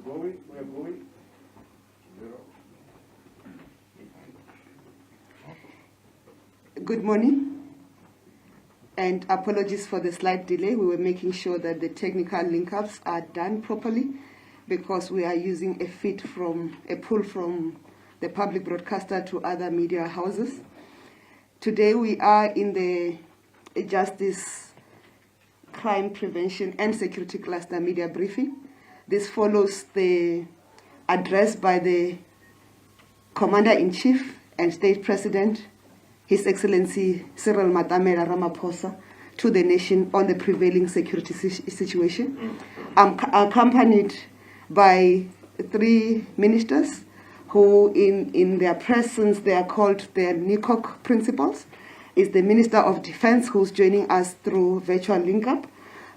going. Good morning, and apologies for the slight delay. We were making sure that the technical link-ups are done properly because we are using a pull from the public broadcaster to other media houses. Today we are in the Justice, Crime Prevention and Security Cluster media briefing. This follows the address by the Commander-in-Chief and State President, His Excellency Cyril Matamela Ramaphosa, to the nation on the prevailing security situation. I'm accompanied by 3 ministers who, in their presence, they are called the NICOC principals. Is the Minister of Defense, who's joining us through virtual link-up,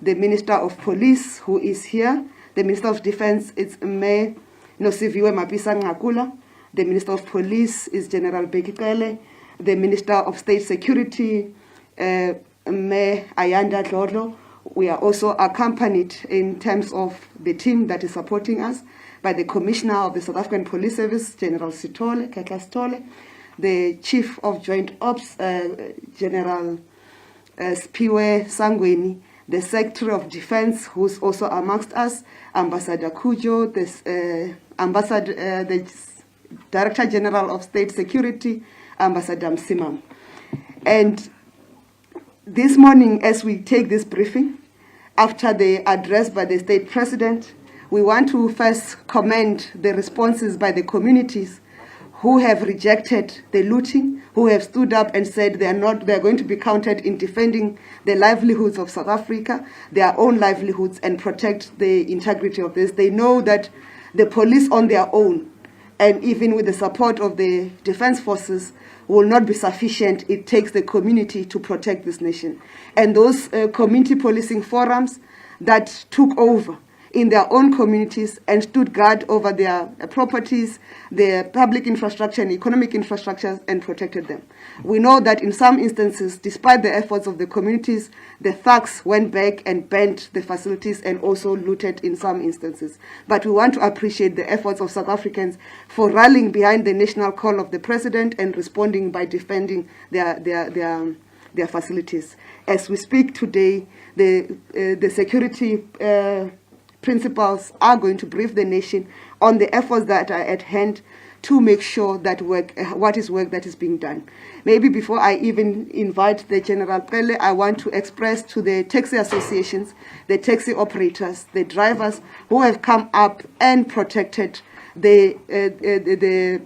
the Minister of Police, who is here, the Minister of Defense is Me Nosiviwe Mapisa Ngakula, the Minister of Police is General Bekikele, the Minister of State Security, Me Ayanda Dlodlo. We are also accompanied in terms of the team that is supporting us by the Commissioner of the South African Police Service, General Sitole, Ketla Sitole, the Chief of Joint Ops, General Spiwe Sangweni, the Secretary of Defense, who's also amongst us, Ambassador Kujo, the Director General of State Security, Ambassador Msimam. And this morning, as we take this briefing, after the address by the State President, we want to first commend the responses by the communities who have rejected the looting, who have stood up and said they are going to be counted in defending the livelihoods of South Africa, their own livelihoods, and protect the integrity of this. They know that the police on their own, and even with the support of the defense forces, will not be sufficient. It takes the community to protect this nation. And those community policing forums that took over in their own communities and stood guard over their properties, their public infrastructure and economic infrastructures, and protected them. We know that in some instances, despite the efforts of the communities, the thugs went back and burnt the facilities and also looted in some instances. But we want to appreciate the efforts of South Africans for rallying behind the national call of the president and responding by defending their facilities. As we speak today, the security principals are going to brief the nation on the efforts that are at hand to make sure that work that is being done. Maybe before I even invite the General Pele, I want to express to the taxi associations, the taxi operators, the drivers who have come up and protected the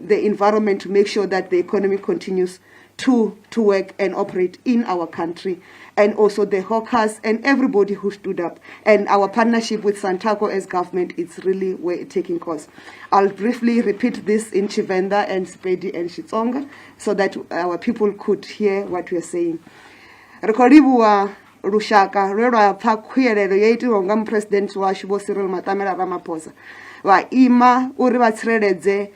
environment to make sure that the economy continues to work and operate in our country, and also the hawkers and everybody who stood up. And our partnership with Santaco as government is really taking course. I'll briefly repeat this in Chivenda and Sepedi and Xitsonga so that our people could hear what we are saying. Rekoribu wa rushaka rwa pha khuyelelo ye itiwa nga president wa Shubo Cyril Matamela Ramaphosa wa ima uri va tsireledze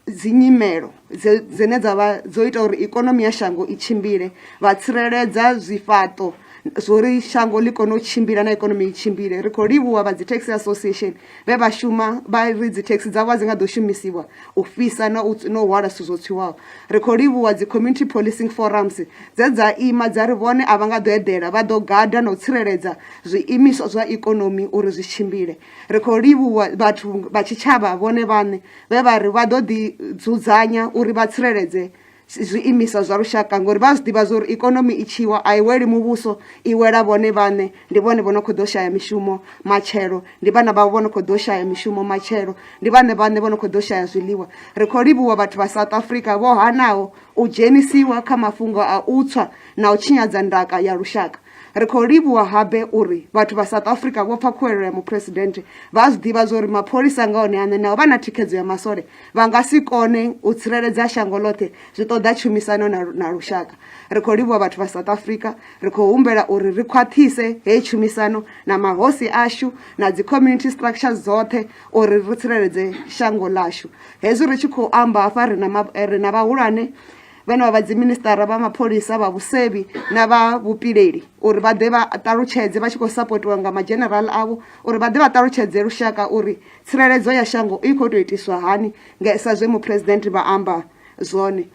zinyimelo dzine dzavha dzo ita uri ikonomi ya shango ichimbile, va tsireledza zwifhato zori shango ḽi kone u tshimbila na ikonomi i tshimbile. Ri khou livhuwa vha dzi taxi association vhe vha shuma vha ri dzi taxi dzavho dzi nga ḓo shumisiwa u fhisa na u hwala zwithu zwo tsiwaho. Ri khou livhuwa dzi community policing forums dze dza ima dza ri vhone a vha nga ḓo eḓela, vha ḓo gada na u tsireledza zwiimiswa zwa ikonomi uri zwi tshimbile. Ri khou livhuwa vhathu vha tshitshavha vhone vhaṋe vhe vha ri vha ḓo ḓi dzudzanya uri vha tsireledze zwiimiswa zwa lushaka ngori vha zwi ḓivha zwori ikonomi i tshiwa a i weli muvhuso, i wela vhone vhaṋe. Ndi vhone vho no khou ḓo shaya mishumo matshelo, ndi vhana vhavho vho no khou ḓo shaya mishumo matshelo, ndi vhane vhaṋe vho no khou ḓo shaya zwiḽiwa. Ri khou livhuwa vhathu vha South Africa vho hanaho u dzhenisiwa kha mafhungo a u tswa na u tshinyadza ndaka ya lushaka. Ri khou livhuwa habe uri vhathu vha South Africa vho pfa khuwelelo ya muphuresidennde vha zwi ḓivha zwori mapholisa nga one ane nao vha na thikhedzo ya masole vha nga si kone u tsireledza shango ḽoṱhe, zwi ṱoḓa tshumisano na lushaka. Ri khou livhuwa vhathu vha South Africa, ri khou humbela uri ri khwaṱhise heyi tshumisano na mahosi ashu na dzi community structures dzoṱhe uri ri tsireledze shango ḽashu. Hezwi ri tshi khou amba hafha ri na vhahulwane vhane vha dziministara vha mapholisa vha vhusebi na vha vhupileli uri vha ḓe vha ṱalutshedze vha tshi khou sapotiwa nga mageneral avho uri vha ḓe vha ṱalutshedze lushaka uri tsireledzo ya shango i khou tou itiswa hani sa zwe muphuresidennde vha amba zwone.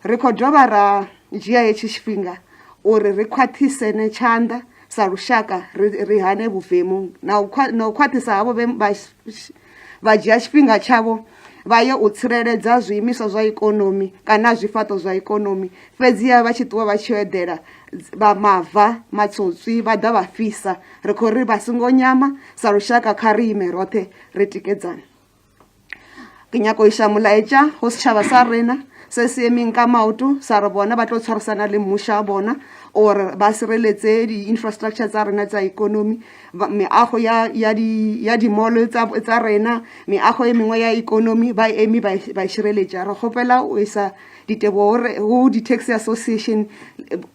Ri khou dovha ra dzhia hetshi tshifhinga uri ri khwaṱhisene tshanḓa sa lushaka ri hane vhuvemu na u khwaṱhisa havho vha dzhia tshifhinga tshavho vha ye u tsireledza zwiimiswa zwa ikonomi kana zwifhaṱo zwa ikonomi fhedziha vha tshi ṱuwa vha tshi eḓela vha mava matsotswi vha ḓa vha fhisa ri khou ri vha songo nyama sa lushaka kha ri ime roṱhe ri tikedzane. Ke nyako ho isha molaetša ho setšhaba sa rena se se emeng ka maoto sa re bona ba tlo tshwarisana le mmušo wa bona or ba sireletse di-infrastructure tsa rena tsa ikonomi meago ya di-mall tsa rena meago e mengwe ya ikonomi ba eme ba šireletša. Re kgopela o isa ditebogo go di-taxi association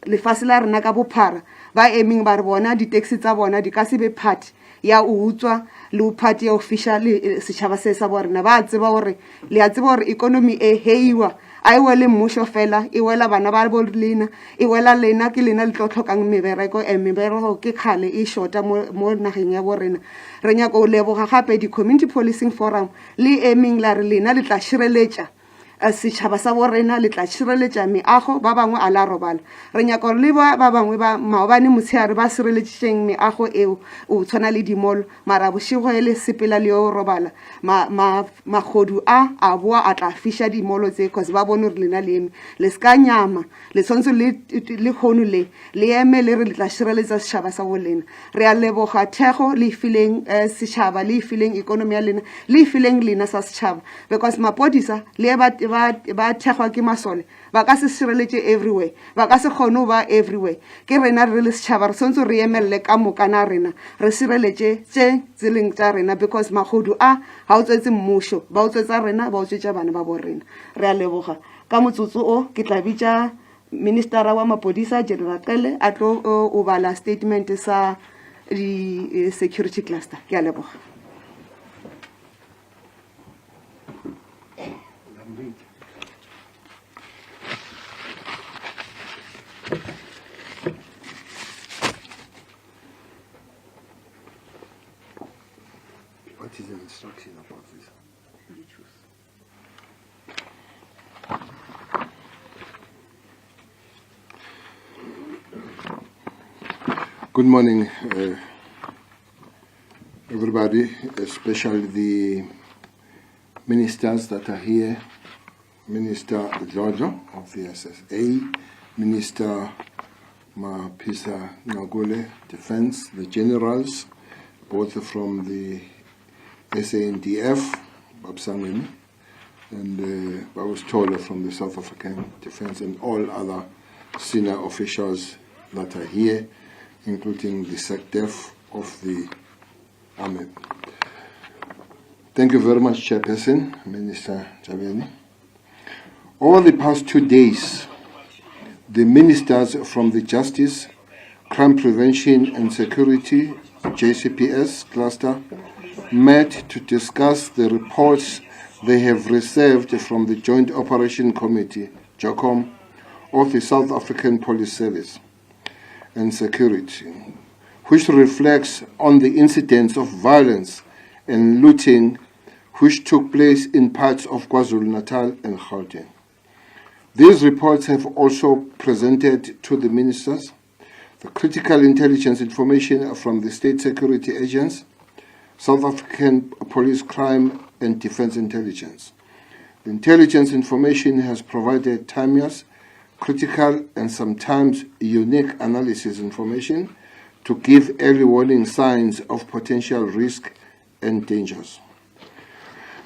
lefase la rena ka bophara ba emeng ba re bona di-taxi tsa bona di ka se be part ya o utswa le part ya official setšhaba se sa borena ba tseba gore le a tseba gore ikonomi e heiwa a e wele mmušo fela e wela bana ba bo lena e wela lena ke lena le tlo tlhokang mebereko mebereko ke kgale e shota mo nageng ya borena. Re nyaka o leboga gape di-community policing forum le emeng la re lena le tla šireletša setšhaba sa borena le tla šireletša meago ba bangwe a la robala. Re nyaka gore le ba bangwe ba maobane motshehare ba šireletšeng meago eo o tshwana le dimolo mara bošego e le sepela le yo robala magodu a boa a tla fiša dimolo tse cause ba bone gore lena le eme le ska nyama le tshwanetse le kgono le eme le re le tla šireletša setšhaba sa bolena. Re a leboga thego le ifileng setšhaba le ifileng ikonomi ya lena le ifileng lena sa setšhaba because mapodisa le ba thekgwa ke masole ba ka se šireletše everywhere ba ka se kgone go ba everywhere ke rena re le setšhaba re tshwanetse re emelele ka mokana rena re šireletše tše tseleng tša rena because magodu ga o tswetse mmušo ba o tswetsa rena ba o tswetša bana ba bo rena. Re a leboga ka motsotso o ke tla bitša ministera wa mapodisa General Qele a tlo o bala statement sa di-security cluster. Ke a leboga. What is the instruction about this? Good morning, everybody, especially the ministers that are here. Minister Georgia of the SSA, Minister Mapisa Nagule, Defense, the generals, both from the SANDF, Babsangeni, and I was told from the South African Defense and all other senior officials that are here, including the SANDF of the Army. Thank you very much, Chairperson, Minister Chabeni. Over the past 2 days, the ministers from the Justice, Crime Prevention and Security, JCPS cluster, met to discuss the reports they have received from the Joint Operation Committee, JOCOM, of the South African Police Service and Security, which reflects on the incidents of violence and looting which took place in parts of KwaZulu-Natal and Gauteng. These reports have also presented to the ministers the critical intelligence information from the state security agents, South African Police Crime and Defense Intelligence. The intelligence information has provided timeless, critical, and sometimes unique analysis information to give early warning signs of potential risk and dangers.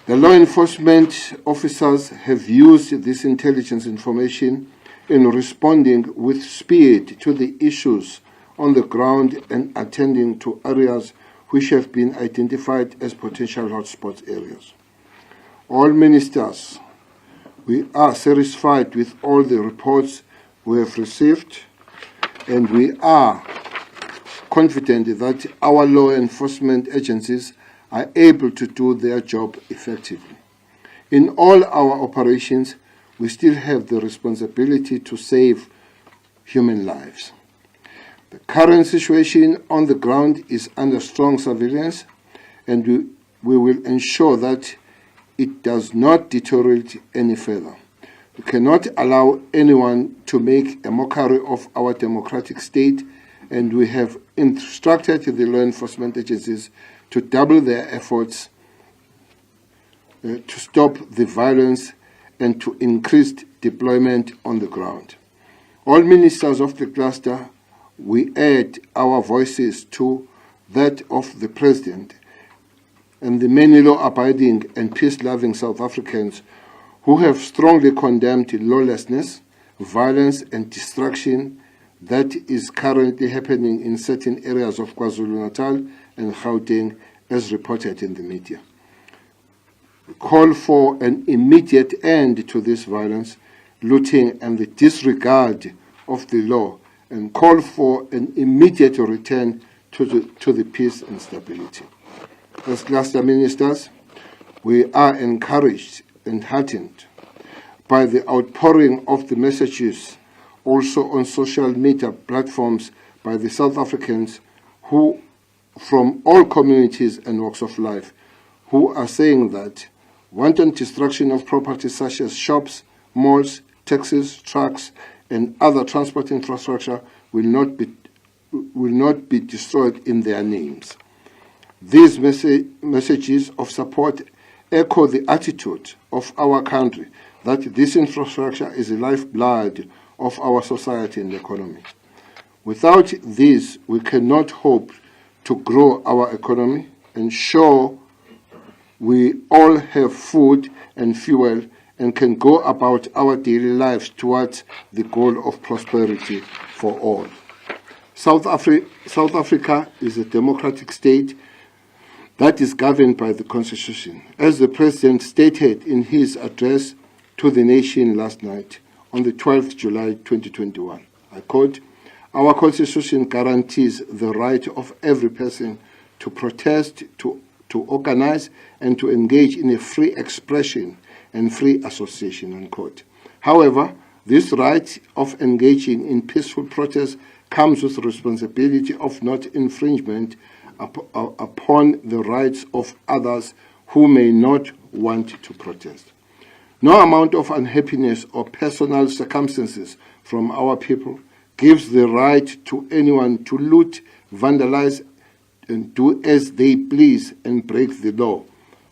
The law enforcement officers have used this intelligence information in responding with speed to the issues on the ground and attending to areas which have been identified as potential hotspot areas. All ministers, we are satisfied with all the reports we have received, and we are confident that our law enforcement agencies are able to do their job effectively. In all our operations, we still have the responsibility to save human lives. The current situation on the ground is under strong surveillance, and we will ensure that it does not deteriorate any further. We cannot allow anyone to make a mockery of our democratic state, and we have instructed the law enforcement agencies to double their efforts to stop the violence and to increase deployment on the ground. All ministers of the cluster, we add our voices to that of the President and the many law-abiding and peace-loving South Africans who have strongly condemned lawlessness, violence and destruction that is currently happening in certain areas of KwaZulu-Natal and Gauteng, as reported in the media. We call for an immediate end to this violence, looting and the disregard of the law, and call for an immediate return to the peace and stability. As cluster ministers, we are encouraged and heartened by the outpouring of the messages also on social media platforms by the South Africans who, from all communities and walks of life, who are saying that wanton destruction of property such as shops, malls, taxis, trucks, and other transport infrastructure will not be destroyed in their names. These messages of support echo the attitude of our country that this infrastructure is the lifeblood of our society and economy. Without this, we cannot hope to grow our economy, ensure we all have food and fuel, and can go about our daily lives towards the goal of prosperity for all. South Africa is a democratic state that is governed by the Constitution. As the President stated in his address to the nation last night, on the 12th July 2021, I quote, "Our Constitution guarantees the right of every person to protest, to organize, and to engage in a free expression and free association," unquote. However, this right of engaging in peaceful protest comes with the responsibility of not infringement upon the rights of others who may not want to protest. No amount of unhappiness or personal circumstances from our people gives the right to anyone to loot, vandalize, and do as they please and break the law.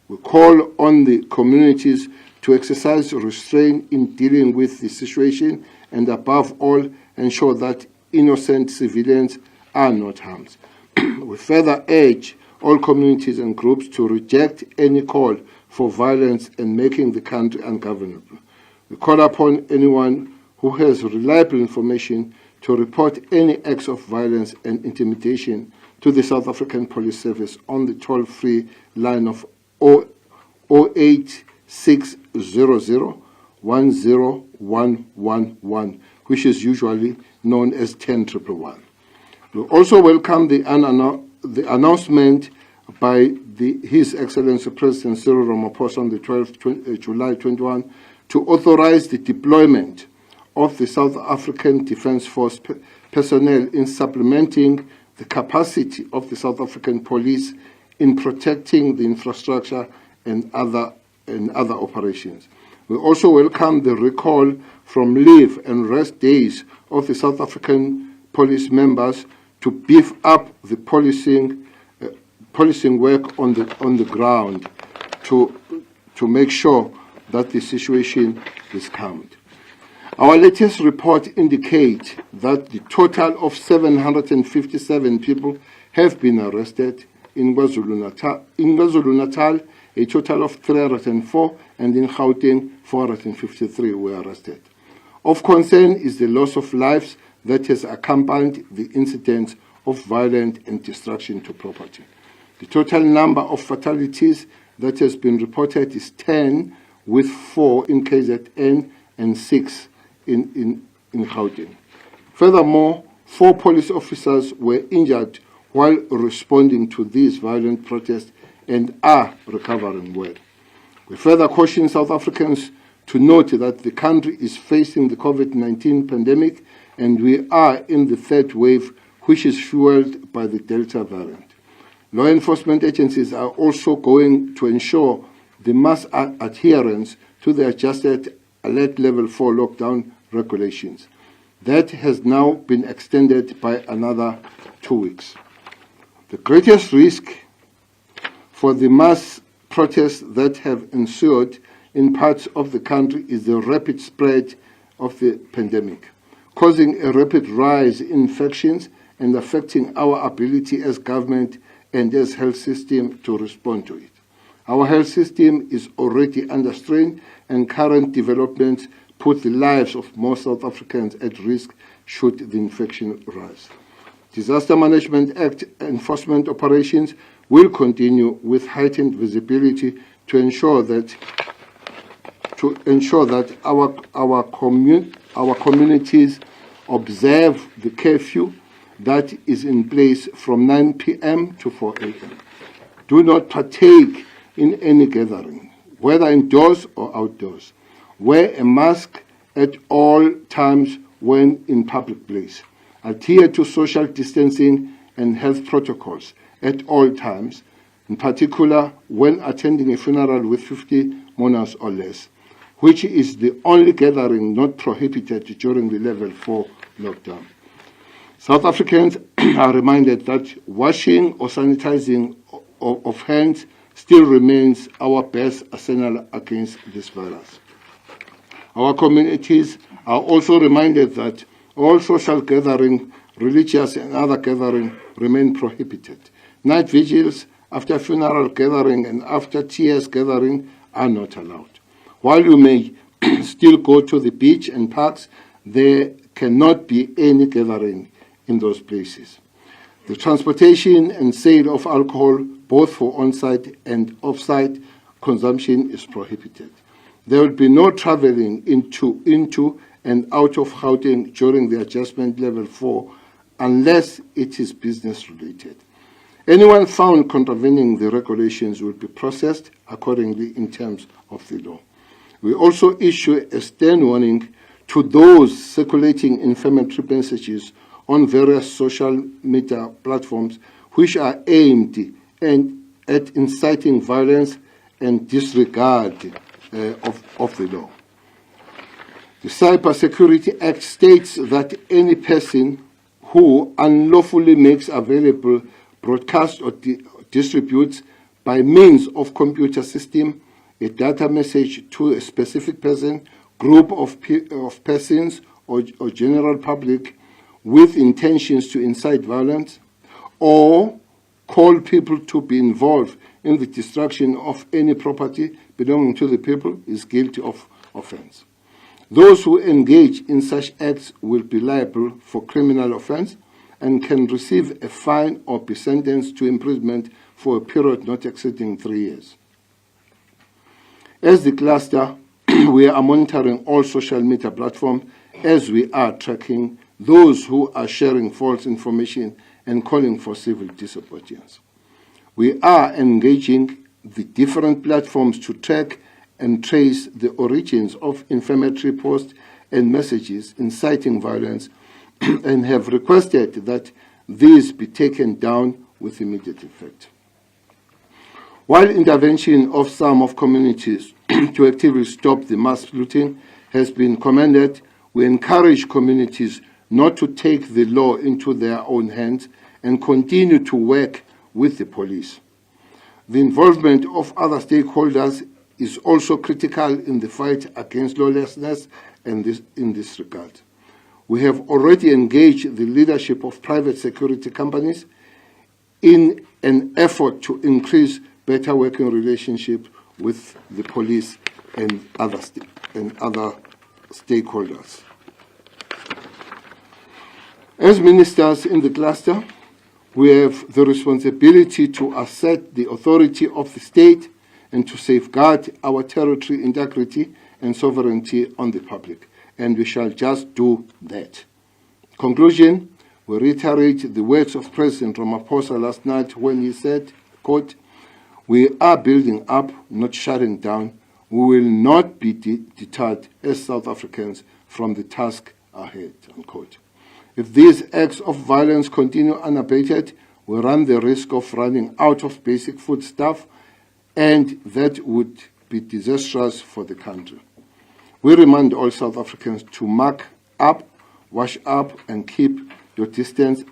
We call on the communities to exercise restraint in dealing with the situation and, above all, ensure that innocent civilians are not harmed. We further urge all communities and groups to reject any call for violence and making the country ungovernable. We call upon anyone who has reliable information to report any acts of violence and intimidation to the South African Police Service on the toll-free line of 08600 10111, which is usually known as 10111. We also welcome the announcement by His Excellency President Cyril Ramaphosa on the 12th July 21 to authorize the deployment of the South African Defence Force personnel in supplementing the capacity of the South African Police in protecting the infrastructure and other operations. We also welcome the recall from leave and rest days of the South African Police members to beef up the policing work on the ground to make sure that the situation is calmed. Our latest report indicates that the total of 757 people have been arrested in KwaZulu-Natal, a total of 304, and in Gauteng, 453 were arrested. Of concern is the loss of lives that has accompanied the incidents of violence and destruction to property. The total number of fatalities that has been reported is 10, with 4 in KZN and 6 in Gauteng. Furthermore, 4 police officers were injured while responding to these violent protests and are recovering well. We further caution South Africans to note that the country is facing the COVID-19 pandemic, and we are in the third wave, which is fueled by the Delta variant. Law enforcement agencies are also going to ensure the mass adherence to the adjusted alert level 4 lockdown regulations. That has now been extended by another 2 weeks. The greatest risk for the mass protests that have ensued in parts of the country is the rapid spread of the pandemic, causing a rapid rise in infections and affecting our ability as government and as health system to respond to it. Our health system is already under strain, and current developments put the lives of more South Africans at risk should the infection rise. Disaster Management Act enforcement operations will continue with heightened visibility to ensure that our communities observe the curfew that is in place from 9 p.m. to 4 a.m. Do not partake in any gathering, whether indoors or outdoors. Wear a mask at all times when in public place. Adhere to social distancing and health protocols at all times, in particular when attending a funeral with 50 mourners or less, which is the only gathering not prohibited during the level 4 lockdown. South Africans are reminded that washing or sanitizing of hands still remains our best arsenal against this virus. Our communities are also reminded that all social gathering, religious and other gathering, remain prohibited. Night vigils after funeral gathering and after tears gathering are not allowed. While you may still go to the beach and parks, there cannot be any gathering in those places. The transportation and sale of alcohol, both for on-site and off-site consumption, is prohibited. There will be no traveling into and out of Gauteng during the adjustment level 4 unless it is business related. Anyone found contravening the regulations will be processed accordingly in terms of the law. We also issue a stern warning to those circulating inflammatory messages on various social media platforms which are aimed at inciting violence and disregard of the law. The Cybersecurity Act states that any person who unlawfully makes available, broadcasts or distributes by means of computer system a data message to a specific person, group of persons or general public with intentions to incite violence or call people to be involved in the destruction of any property belonging to the people is guilty of offense. Those who engage in such acts will be liable for criminal offense and can receive a fine or be sentenced to imprisonment for a period not exceeding 3 years. As the cluster, we are monitoring all social media platforms as we are tracking those who are sharing false information and calling for civil disobedience. We are engaging the different platforms to track and trace the origins of inflammatory posts and messages inciting violence and have requested that these be taken down with immediate effect. While intervention of some of communities to actively stop the mass looting has been commended, we encourage communities not to take the law into their own hands and continue to work with the police. The involvement of other stakeholders is also critical in the fight against lawlessness and in this regard. We have already engaged the leadership of private security companies in an effort to increase better working relationship with the police and other stakeholders. As ministers in the cluster, we have the responsibility to assert the authority of the state and to safeguard our territory integrity and sovereignty on the public, and we shall just do that. Conclusion, we reiterate the words of President Ramaphosa last night when he said, quote, "We are building up, not shutting down. We will not be deterred as South Africans from the task ahead, unquote. If these acts of violence continue unabated, we run the risk of running out of basic foodstuff, and that would be disastrous for the country. We remind all South Africans to mark up, wash up, and keep your distance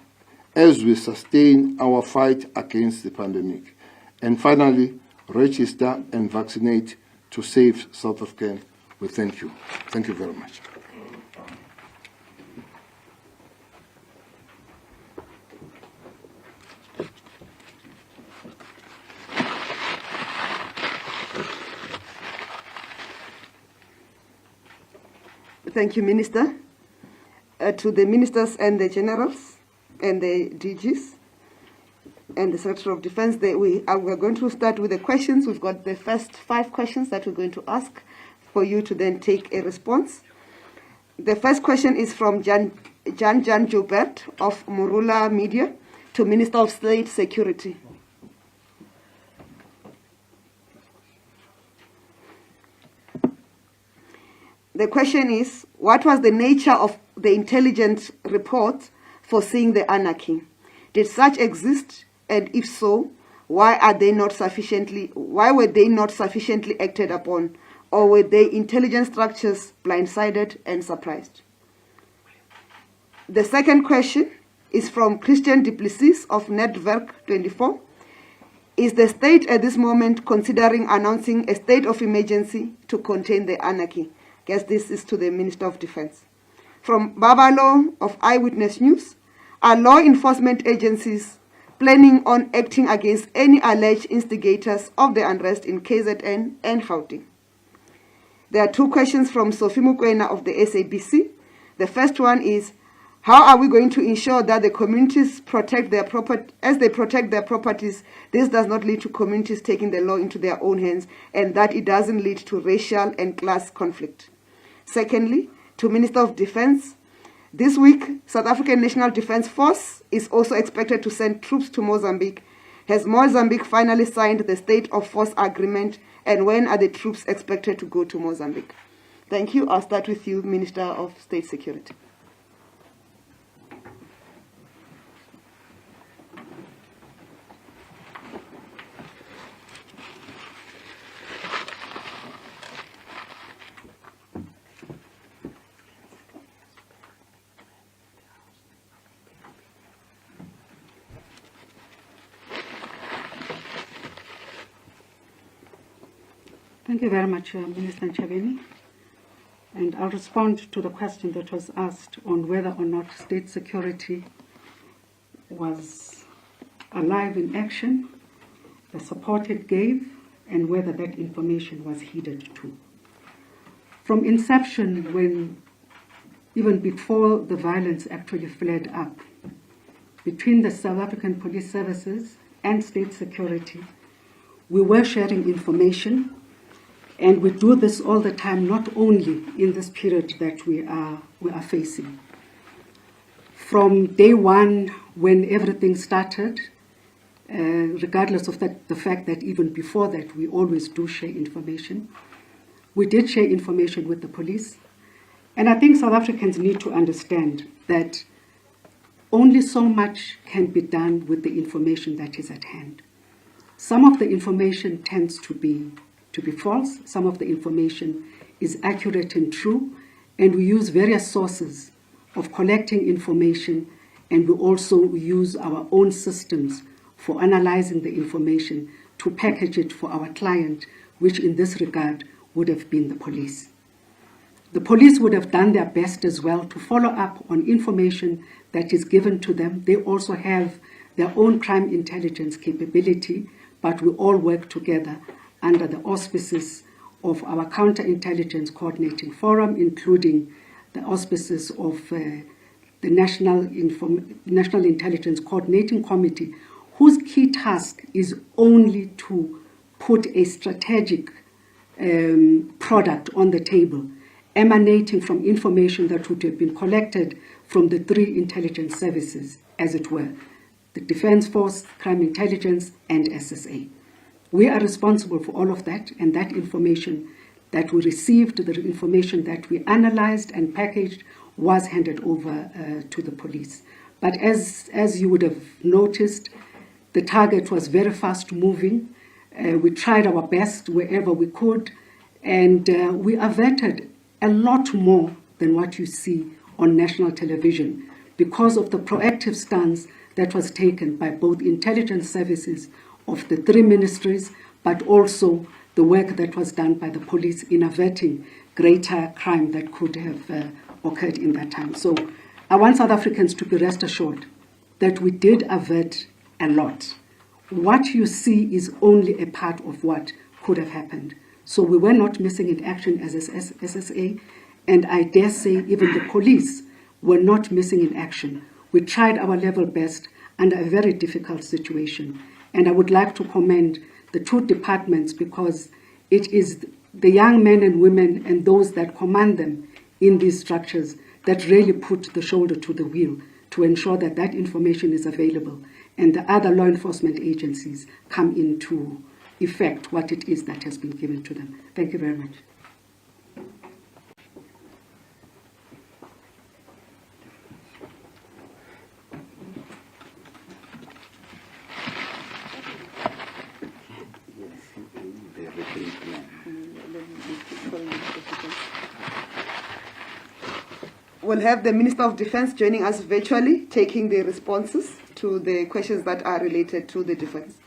as we sustain our fight against the pandemic. And finally, register and vaccinate to save South Africans. We thank you. Thank you very much. Thank you, Minister. To the ministers and the generals and the DGs and the Secretary of Defense, we are going to start with the questions. We've got the first 5 questions that we're going to ask for you to then take a response. The first question is from Jan Joubert of Morula Media to Minister of State Security. The question is, what was the nature of the intelligence report foreseeing the anarchy? Did such exist, and if so, why were they not sufficiently acted upon, or were the intelligence structures blindsided and surprised? The second question is from Christian Duplessis of Netwerk 24. Is the state at this moment considering announcing a state of emergency to contain the anarchy? Guess this is to the Minister of Defense. From Babalo of Eyewitness News, are law enforcement agencies planning on acting against any alleged instigators of the unrest in KZN and Gauteng? There are 2 questions from Sophie Mukwena of the SABC. The first one is, how are we going to ensure that the communities protect their property, as they protect their properties, this does not lead to communities taking the law into their own hands, and that it doesn't lead to racial and class conflict? Secondly, to Minister of Defense, this week, South African National Defense Force is also expected to send troops to Mozambique. Has Mozambique finally signed the State of Force Agreement, and when are the troops expected to go to Mozambique? Thank you. I'll start with you, Minister of State Security. Thank you very much, Minister Nchabeni. And I'll respond to the question that was asked on whether or not state security was alive in action, the support it gave, and whether that information was heeded too. From inception, when even before the violence actually flared up, between the South African Police Services and state security, we were sharing information. And we do this all the time, not only in this period that we are facing. From day one, when everything started, regardless of the fact that even before that we always do share information, we did share information with the police. And I think South Africans need to understand that only so much can be done with the information that is at hand. Some of the information tends to be false. Some of the information is accurate and true, and we use various sources of collecting information, and we also use our own systems for analyzing the information to package it for our client, which in this regard would have been the police. The police would have done their best as well to follow up on information that is given to them. They also have their own crime intelligence capability, but we all work together under the auspices of our Counterintelligence Coordinating Forum, including the auspices of the National Intelligence Coordinating Committee, whose key task is only to put a strategic product on the table, emanating from information that would have been collected from the 3 intelligence services, as it were, the Defense Force, Crime Intelligence, and SSA. We are responsible for all of that, and that information that we received, the information that we analyzed and packaged was handed over to the police. But as you would have noticed, the target was very fast moving. We tried our best wherever we could, and we averted a lot more than what you see on national television because of the proactive stance that was taken by both intelligence services of the three ministries, but also the work that was done by the police in averting greater crime that could have occurred in that time. So I want South Africans to be rest assured that we did avert a lot. What you see is only a part of what could have happened. So we were not missing in action as SSA, and I dare say even the police were not missing in action. We tried our level best under a very difficult situation. And I would like to commend the two departments because it is the young men and women and those that command them in these structures that really put the shoulder to the wheel to ensure that that information is available and the other law enforcement agencies come into effect what it is that has been given to them. Thank you very much. We'll have the Minister of Defense joining us virtually, taking the responses to the questions that are related to the defense.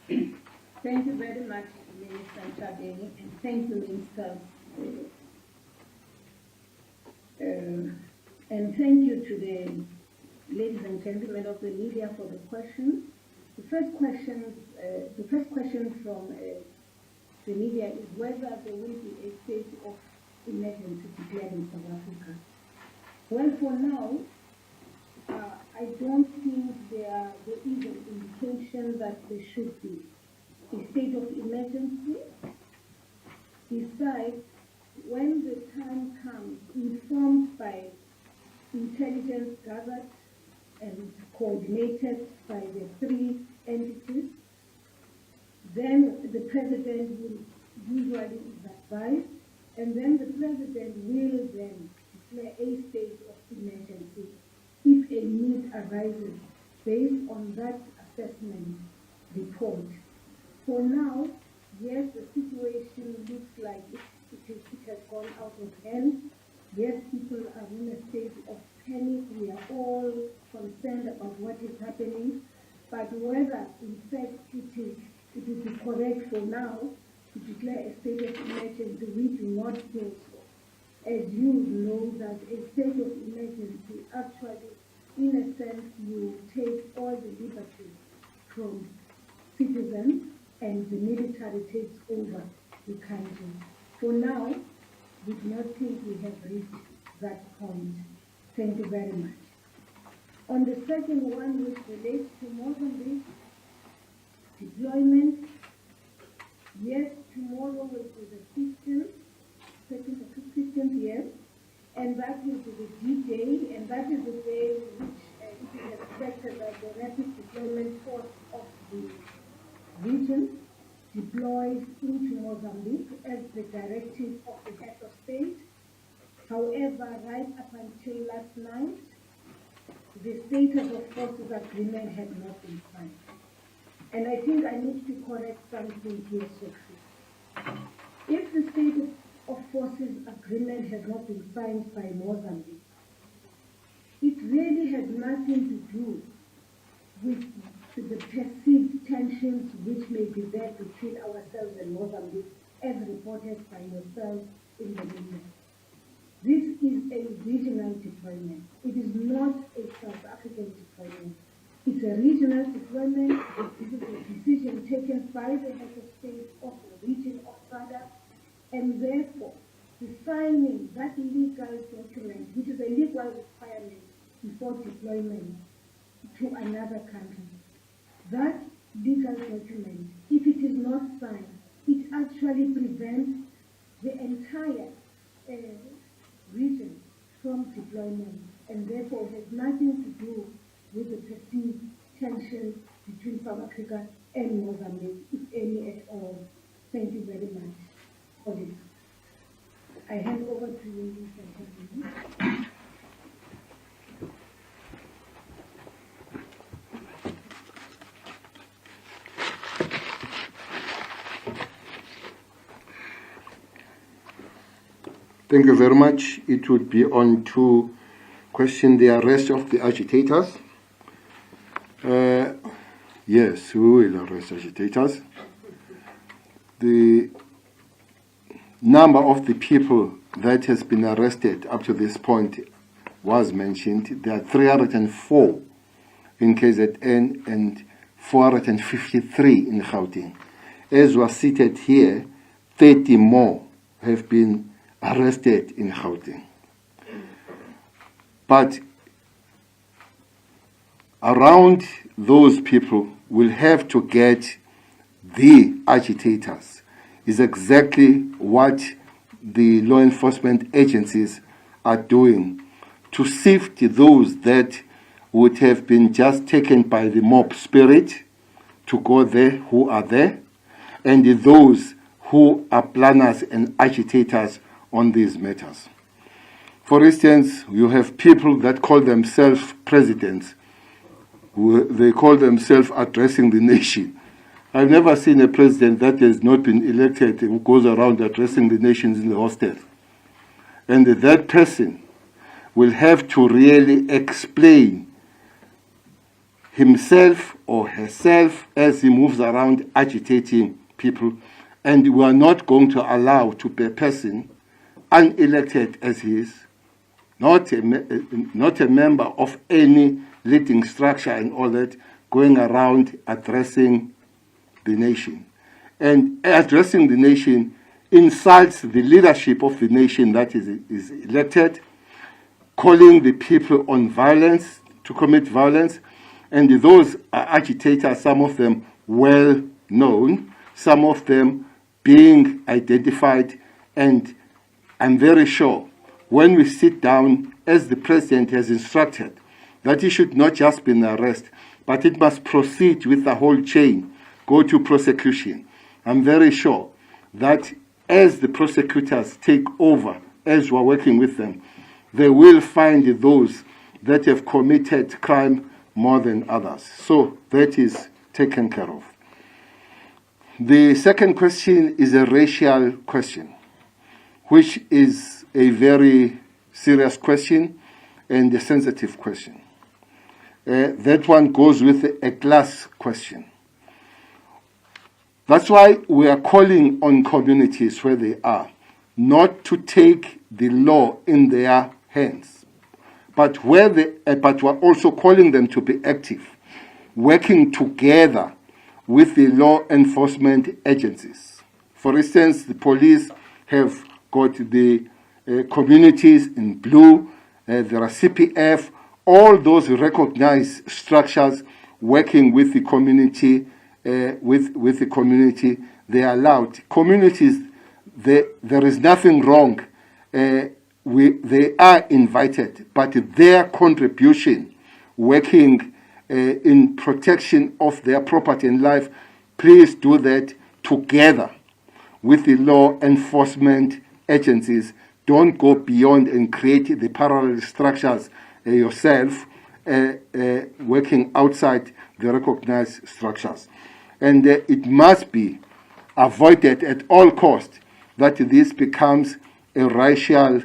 Thank you very much, Minister Chabeni, and thank you, Minister. And thank you to the ladies and gentlemen of the media for the questions. The first question from the media is whether there will be a state of emergency declared in South Africa. Well, for now, I don't think there is an indication that there should be a state of emergency. Besides, when the time comes, informed by intelligence gathered and coordinated by the three entities, then the president will usually advise, and then the president will then declare a state of emergency if a need arises based on that assessment report. For now, yes, the situation looks like it has gone out of hand. Yes, people are in a state of panic. We are all concerned about what is happening, but whether in fact it would be correct for now to declare a state of emergency, we do not think so. As you know, that a state of emergency actually, in a sense, you take all the liberties from citizens and the military takes over the country. For now, we do not think we have reached that point. Thank you very much. On the second one, which relates to Mozambique, deployment, yes, tomorrow will be the 15th, 2nd or 15th, yes, and that will be the D-Day, and that is the day in which it is expected that the rapid deployment force of the region deploys into Mozambique as the directive of the head of state. However, right up until last night, the status of forces agreement had not been signed. And I think I need to correct something here, Sophie. If the state of forces agreement has not been signed by Mozambique, it really has nothing to do with the perceived tensions which may be there between ourselves and Mozambique, as reported by yourself in the media. This is a regional deployment. It is not a South African deployment. It's a regional deployment. This is a decision taken by the head of state of the region of SADC, and therefore, the signing that legal document, which is a legal requirement before deployment to another country, that legal document, if it is not signed, it actually prevents the entire region from deployment, and therefore has nothing to do with the perceived tension between South Africa and Mozambique, if any at all. Thank you very much, Oliver. I hand over to you, Mr. Chairman. Thank you very much. It would be on to question the arrest of the agitators. Yes, we will arrest agitators. The number of the people that has been arrested up to this point was mentioned. There are 304 in KZN and 453 in Gauteng. As was cited here, 30 more have been arrested in Gauteng. But around those people will have to get the agitators is exactly what the law enforcement agencies are doing to sift those that would have been just taken by the mob spirit to go there, who are there, and those who are planners and agitators on these matters. For instance, you have people that call themselves presidents. They call themselves addressing the nation. I've never seen a president that has not been elected who goes around addressing the nations in the hostel. And that person will have to really explain himself or herself as he moves around agitating people. And we are not going to allow to be a person unelected as he is, not a member of any leading structure and all that, going around addressing the nation. And addressing the nation insults the leadership of the nation that is elected, calling the people on violence, to commit violence. And those are agitators, some of them well known, some of them being identified. And I'm very sure when we sit down, as the president has instructed, that it should not just be an arrest, but it must proceed with the whole chain, go to prosecution. I'm very sure that as the prosecutors take over, as we're working with them, they will find those that have committed crime more than others. So that is taken care of. The second question is a racial question, which is a very serious question and a sensitive question. That one goes with a class question. That's why we are calling on communities where they are not to take the law in their hands, but but we're also calling them to be active, working together with the law enforcement agencies. For instance, the police have got the communities in blue, there are CPF, all those recognized structures working with the community, with the community. They are allowed. Communities, there is nothing wrong. They are invited, but their contribution, working in protection of their property and life, please do that together with the law enforcement agencies. Don't go beyond and create the parallel structures yourself, working outside the recognized structures. And it must be avoided at all costs that this becomes a racial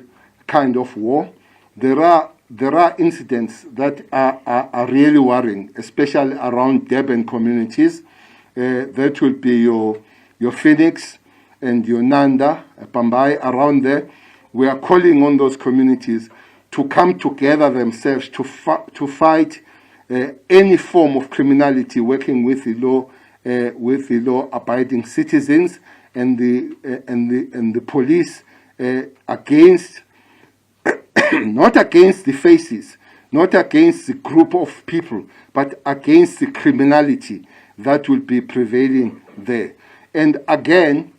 kind of war. There are incidents that are really worrying, especially around Durban communities. That will be your Phoenix and your Nanda, Pambai, around there. We are calling on those communities to come together themselves to fight any form of criminality, working with the law-abiding citizens and the police against, not against the faces, not against the group of people, but against the criminality that will be prevailing there. And again,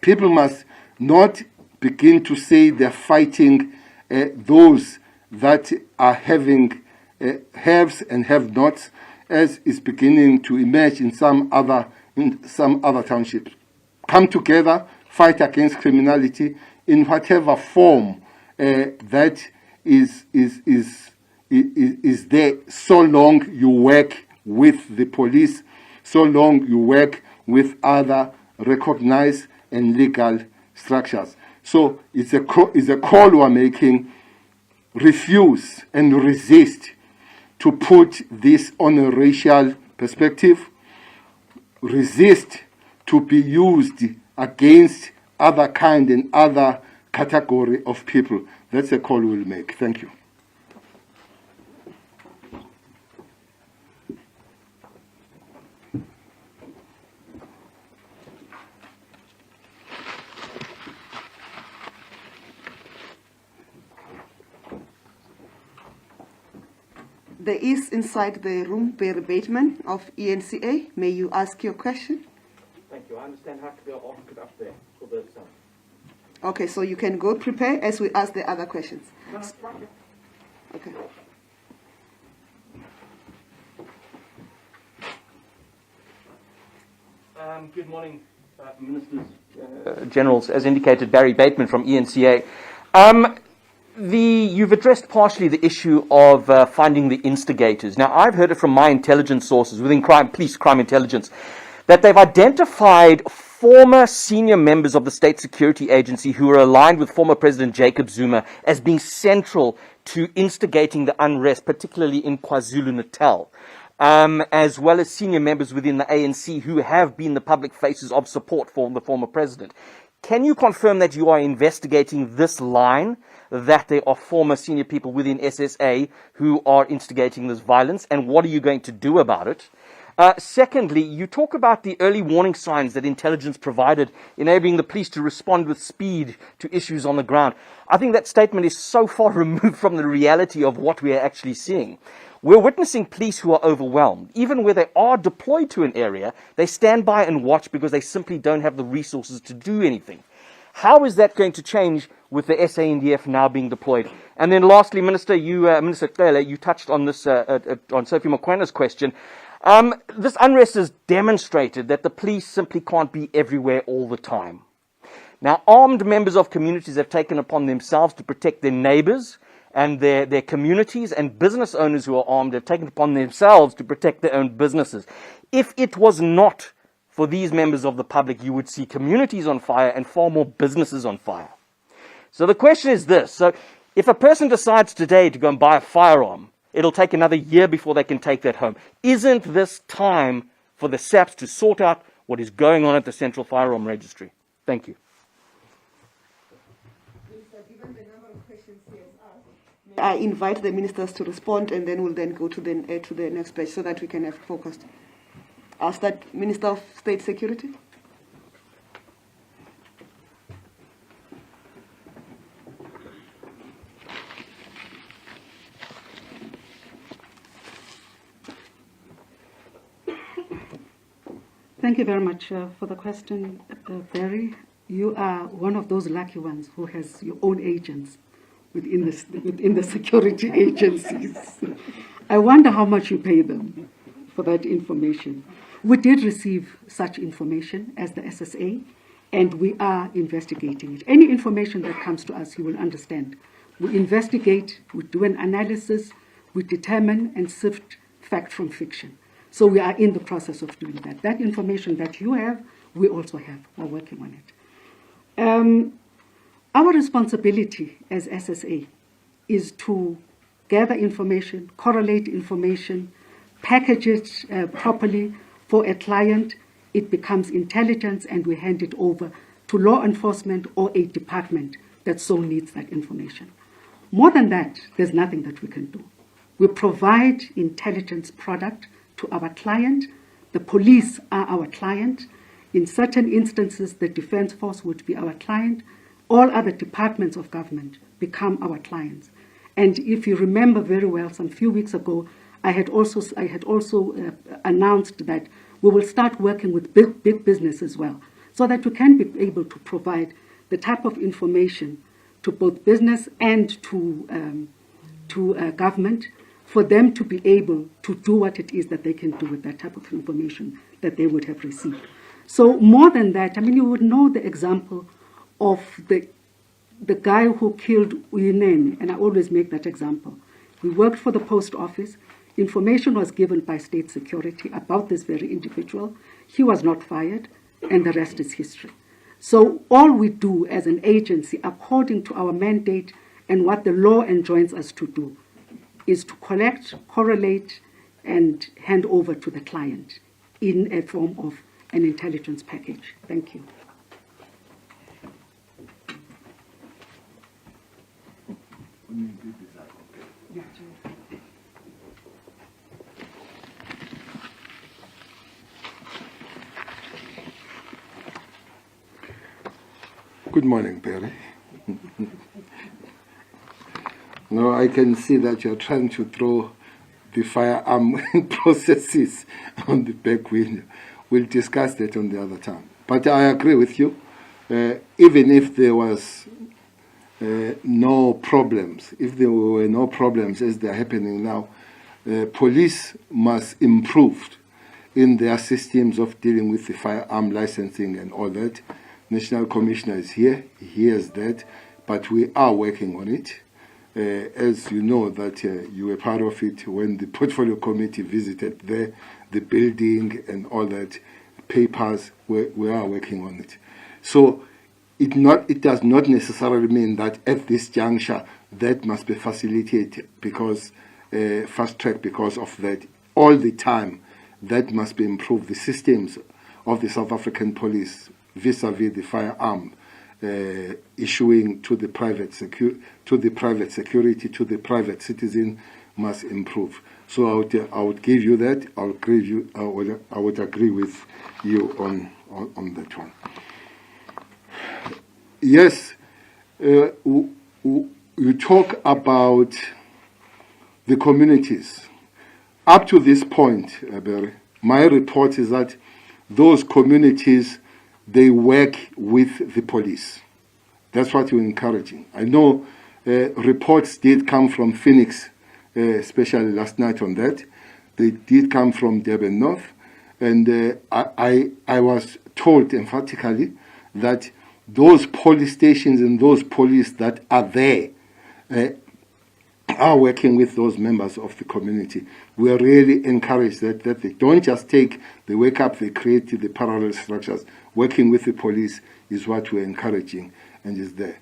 people must not begin to say they're fighting those that are having haves and have-nots. as is beginning to emerge in some other townships. Come together, fight against criminality in whatever form that is there, so long you work with the police, so long you work with other recognized and legal structures. So it's a call we're making. Refuse and resist to put this on a racial perspective. Resist to be used against other kind and other category of people. That's a call we'll make. Thank you. There is inside the room Barry Bateman of ENCA. May you ask your question? Thank you. I understand how to go ask it up there for the sound. Okay, so you can go prepare as we ask the other questions. Okay. Good morning, Ministers, Generals. As indicated, Barry Bateman from ENCA. You've addressed partially the issue of finding the instigators. Now, I've heard it from my intelligence sources within police crime intelligence that they've identified former senior members of the State Security Agency who are aligned with former President Jacob Zuma as being central to instigating the unrest, particularly in KwaZulu-Natal, as well as senior members within the ANC who have been the public faces of support for the former president. Can you confirm that you are investigating this line, that there are former senior people within SSA who are instigating this violence, and what are you going to do about it? Secondly, you talk about the early warning signs that intelligence provided, enabling the police to respond with speed to issues on the ground. I think that statement is so far removed from the reality of what we are actually seeing. We're witnessing police who are overwhelmed. Even where they are deployed to an area, they stand by and watch because they simply don't have the resources to do anything. How is that going to change with the SANDF now being deployed? And then lastly, Minister Cele, you touched on this, on Sophie Mokwena's question. This unrest has demonstrated that the police simply can't be everywhere all the time. Now, armed members of communities have taken upon themselves to protect their neighbors and their communities, and business owners who are armed have taken upon themselves to protect their own businesses. If it was not for these members of the public, you would see communities on fire and far more businesses on fire. So the question is this. So if a person decides today to go and buy a firearm, it'll take another year before they can take that home. Isn't this time for the SAPS to sort out what is going on at the Central Firearm Registry? Thank you. Given the number of questions he has asked, I invite the ministers to respond, and then we'll then go to the next page so that we can have focused. I'll start, Minister of State Security. Thank you very much for the question, Barry. You are one of those lucky ones who has your own agents within the security agencies. I wonder how much you pay them for that information. We did receive such information as the SSA, and we are investigating it. Any information that comes to us, you will understand. We investigate, we do an analysis, we determine and sift fact from fiction. So we are in the process of doing that. That information that you have, we also have. We're working on it. Our responsibility as SSA is to gather information, correlate information, package it properly for a client. It becomes intelligence, and we hand it over to law enforcement or a department that so needs that information. More than that, there's nothing that we can do. We provide intelligence product to our client. The police are our client. In certain instances, the Defense Force would be our client. All other departments of government become our clients. And if you remember very well, some few weeks ago, I had also announced that we will start working with big business as well, so that we can be able to provide the type of information to both business and to government for them to be able to do what it is that they can do with that type of information that they would have received. So more than that, I mean, you would know the example of the guy who killed Uyinene, and I always make that example. He worked for the post office. Information was given by state security about this very individual. He was not fired, and the rest is history. So all we do as an agency, according to our mandate and what the law enjoins us to do, is to collect, correlate, and hand over to the client in a form of an intelligence package. Thank you. Good morning, Perry. No, I can see that you're trying to throw the firearm processes on the back window. We'll discuss that on the other time. But I agree with you. Even if there was no problems, if there were no problems as they're happening now, police must improve in their systems of dealing with the firearm licensing and all that. National Commissioner is here, he hears that, but we are working on it. As you know that you were part of it when the portfolio committee visited there, the building and all that, papers, we are working on it. So it does not necessarily mean that at this juncture that must be facilitated because fast track because of that. All the time that must be improved. The systems of the South African police vis-a-vis the firearm issuing to the private security, to the private citizen must improve. So I would give you that. I would agree with you on that one. Yes, you talk about the communities. Up to this point, Barry, my report is that those communities, they work with the police. That's what we're encouraging. I know reports did come from Phoenix, especially last night on that. They did come from Durban North. And I was told emphatically that those police stations and those police that are there are working with those members of the community. We are really encouraged that they don't just they wake up, they create the parallel structures. Working with the police is what we're encouraging and is there.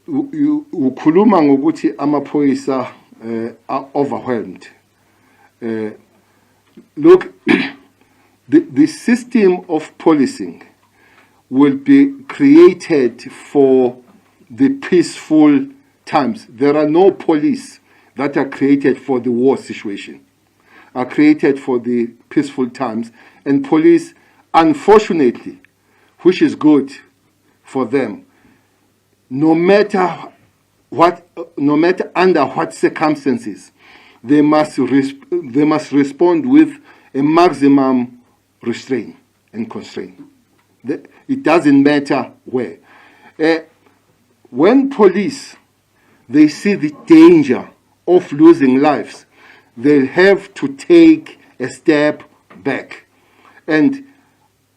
Ukhuluma ngokuthi amaphoyisa are overwhelmed. Look, the system of policing will be created for the peaceful times. There are no police that are created for the war situation, are created for the peaceful times. And police, unfortunately, which is good for them, no matter under what circumstances, they must respond with a maximum restraint and constraint. It doesn't matter where. When police, they see the danger of losing lives, they'll have to take a step back. And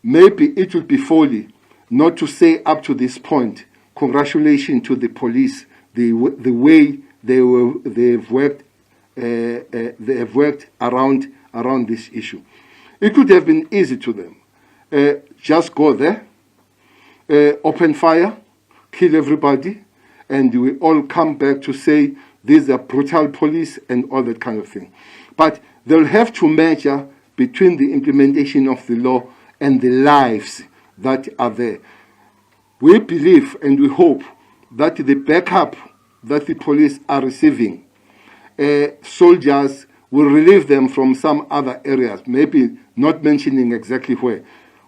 maybe it would be folly not to say up to this point, congratulations to the police, the way they have worked around this issue. It could have been easy to them. Just go there, open fire, kill everybody, and we all come back to say these are brutal police and all that kind of thing. But they'll have to measure between the implementation of the law and the lives that are there. We believe and we hope that the backup that the police are receiving, soldiers will relieve them from some other areas, maybe not mentioning exactly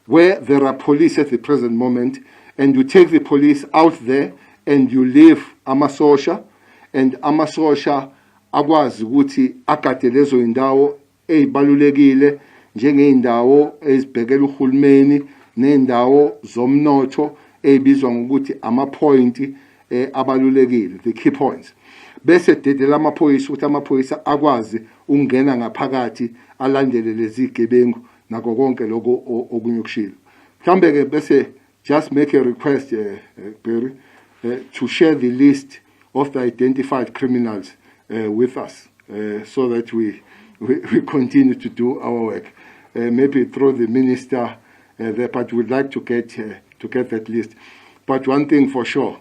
where there are police at the present moment, and you take the police out there and you leave amasosha, and amasosha akwazi ukuthi agade lezo indawo ezibalulekile njengeindawo ezibhekela uhulumeni nendawo zomnotho ebizwa ngokuthi ama-point abalulekile, the key points. Bese dedela amaphoyisa ukuthi amaphoyisa akwazi ukungena ngaphakathi alandele lezi gebengu nako konke lokho okunye okushilo. Mhlambe ke bese just make a request, Barry, to share the list of the identified criminals with us, so that we continue to do our work. Maybe through the minister there, but we'd like to get that list. But one thing for sure,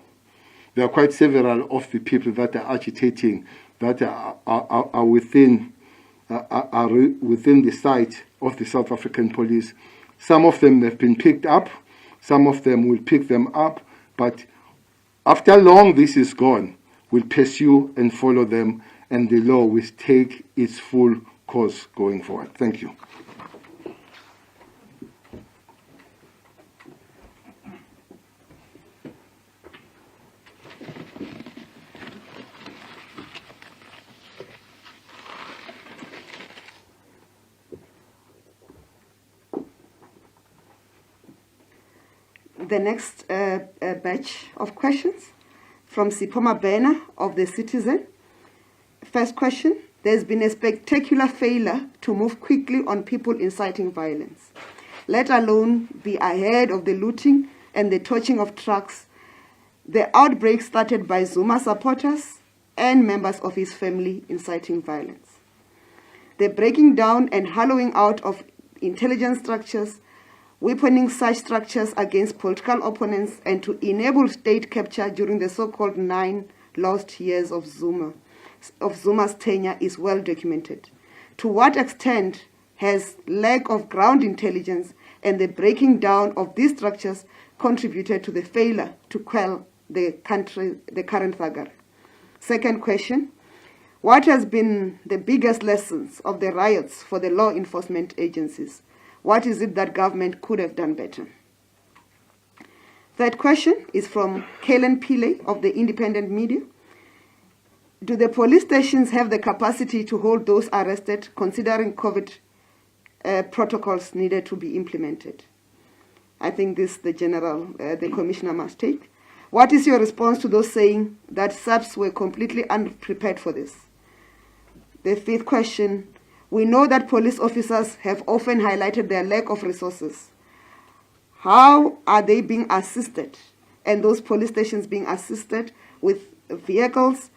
there are quite several of the people that are agitating that are within the sight of the South African police. Some of them have been picked up, some of them will pick them up, but after long this is gone, we'll pursue and follow them, and the law will take its full course going forward. Thank you. The next batch of questions from Sipoma Bena of The Citizen. First question, there's been a spectacular failure to move quickly on people inciting violence, let alone be ahead of the looting and the torching of trucks. The outbreak started by Zuma supporters and members of his family inciting violence. The breaking down and hollowing out of intelligence structures, weaponing such structures against political opponents, and to enable state capture during the so-called 9 lost years of Zuma's tenure is well documented. To what extent has lack of ground intelligence and the breaking down of these structures contributed to the failure to quell the current thuggery? Second question, what has been the biggest lessons of the riots for the law enforcement agencies? What is it that government could have done better? Third question is from Kalen Pillay of the Independent Media. Do the police stations have the capacity to hold those arrested, considering COVID protocols needed to be implemented? I think this the commissioner must take. What is your response to those saying that SAPS were completely unprepared for this? The fifth question, we know that police officers have often highlighted their lack of resources. How are they being assisted, and those police stations being assisted with vehicles,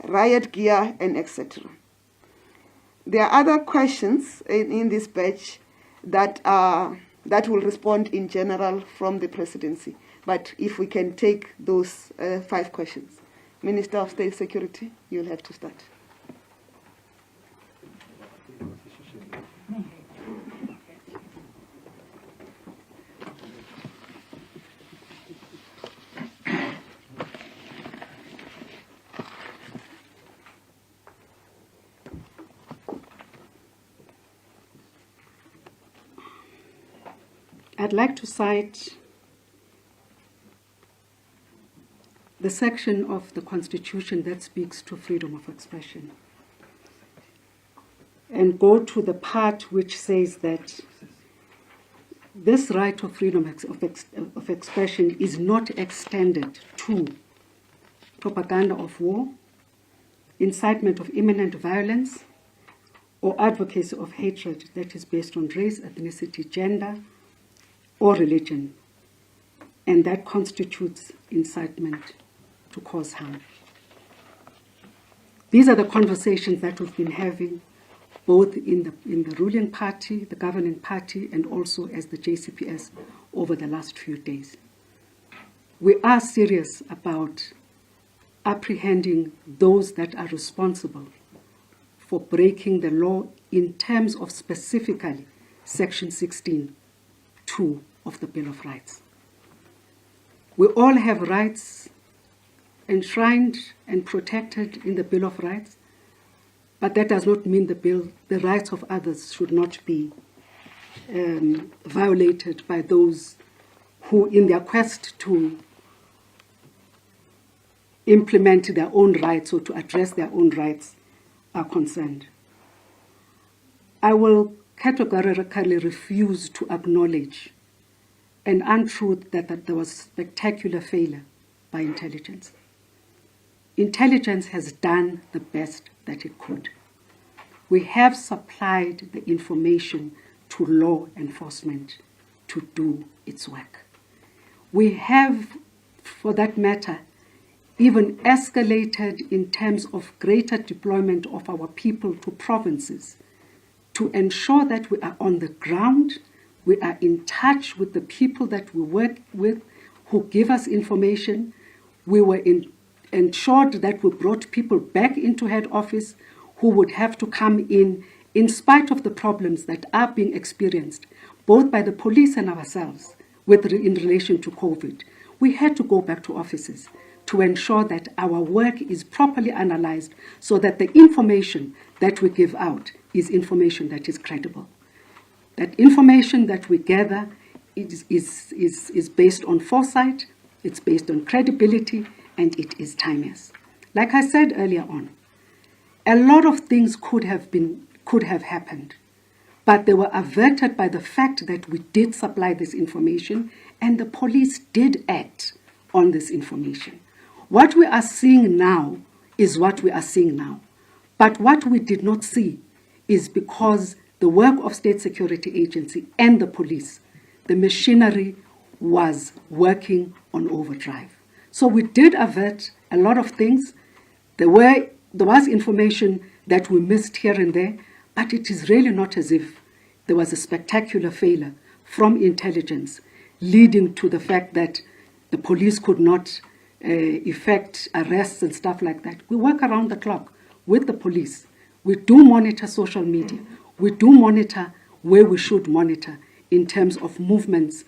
riot gear, and etc.? There are other questions in this batch that will respond in general from the presidency. But if we can take those 5 questions. Minister of State Security, you'll have to start. I'd like to cite the section of the Constitution that speaks to freedom of expression, and go to the part which says that this right of freedom of expression is not extended to propaganda of war, incitement of imminent violence, or advocacy of hatred that is based on race, ethnicity, gender, or religion, and that constitutes incitement to cause harm. These are the conversations that we've been having both in the ruling party, the governing party, and also as the JCPS over the last few days. We are serious about apprehending those that are responsible for breaking the law in terms of specifically Section 16(2) of the Bill of Rights. We all have rights enshrined and protected in the Bill of Rights, but that does not mean the rights of others should not be violated by those who, in their quest to implement their own rights or to address their own rights, are concerned. I will categorically refuse to acknowledge an untruth that there was spectacular failure by intelligence. intelligence has done the best that it could. We have supplied the information to law enforcement to do its work. We have, for that matter, even escalated in terms of greater deployment of our people to provinces to ensure that we are on the ground, we are in touch with the people that we work with who give us information. We were ensured that we brought people back into head office who would have to come in spite of the problems that are being experienced, both by the police and ourselves in relation to COVID. We had to go back to offices to ensure that our work is properly analyzed so that the information that we give out is information that is credible. That information that we gather is based on foresight, it's based on credibility, and it is timeless. Like I said earlier on, a lot of things could have happened, but they were averted by the fact that we did supply this information and the police did act on this information. What we are seeing now is what we are seeing now. But what we did not see is because the work of State Security Agency and the police, the machinery was working on overdrive. So we did avert a lot of things. There was information that we missed here and there, but it is really not as if there was a spectacular failure from intelligence leading to the fact that the police could not effect arrests and stuff like that. We work around the clock with the police. We do monitor social media. We do monitor where we should monitor in terms of movements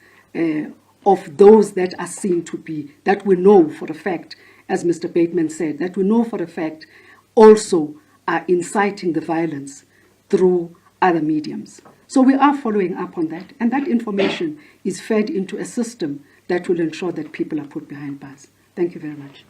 of those that are seen to be, that we know for a fact, as Mr. Bateman said, that we know for a fact also are inciting the violence through other mediums. So we are following up on that, and that information is fed into a system that will ensure that people are put behind bars. Thank you very much.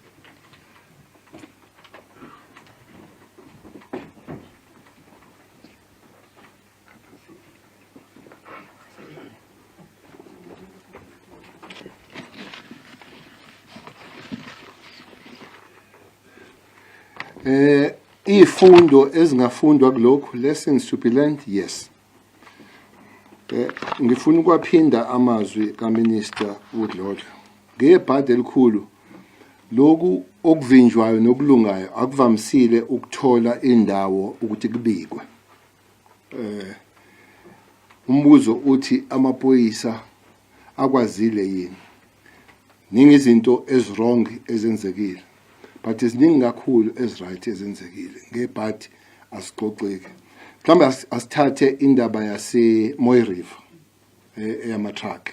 Ifundo ezingafundwa kulokhu, lessons to be learned, yes. Ngifuna ukwaphinda amazwi kaMinister uDlodlo. Ngebhadi elikhulu, lokhu okuvinjwayo nokulungayo akuvamisile ukuthola indawo ukuthi kubikwe. Umbuzo uthi amaphoyisa akwazile yini? Ningi izinto ezwrong ezenzekile. But iziningi kakhulu eziright ezenzekile. Ngebhadi asixoxeke. Mhlawumbe asithathe indaba yase Moy River eyama-truck.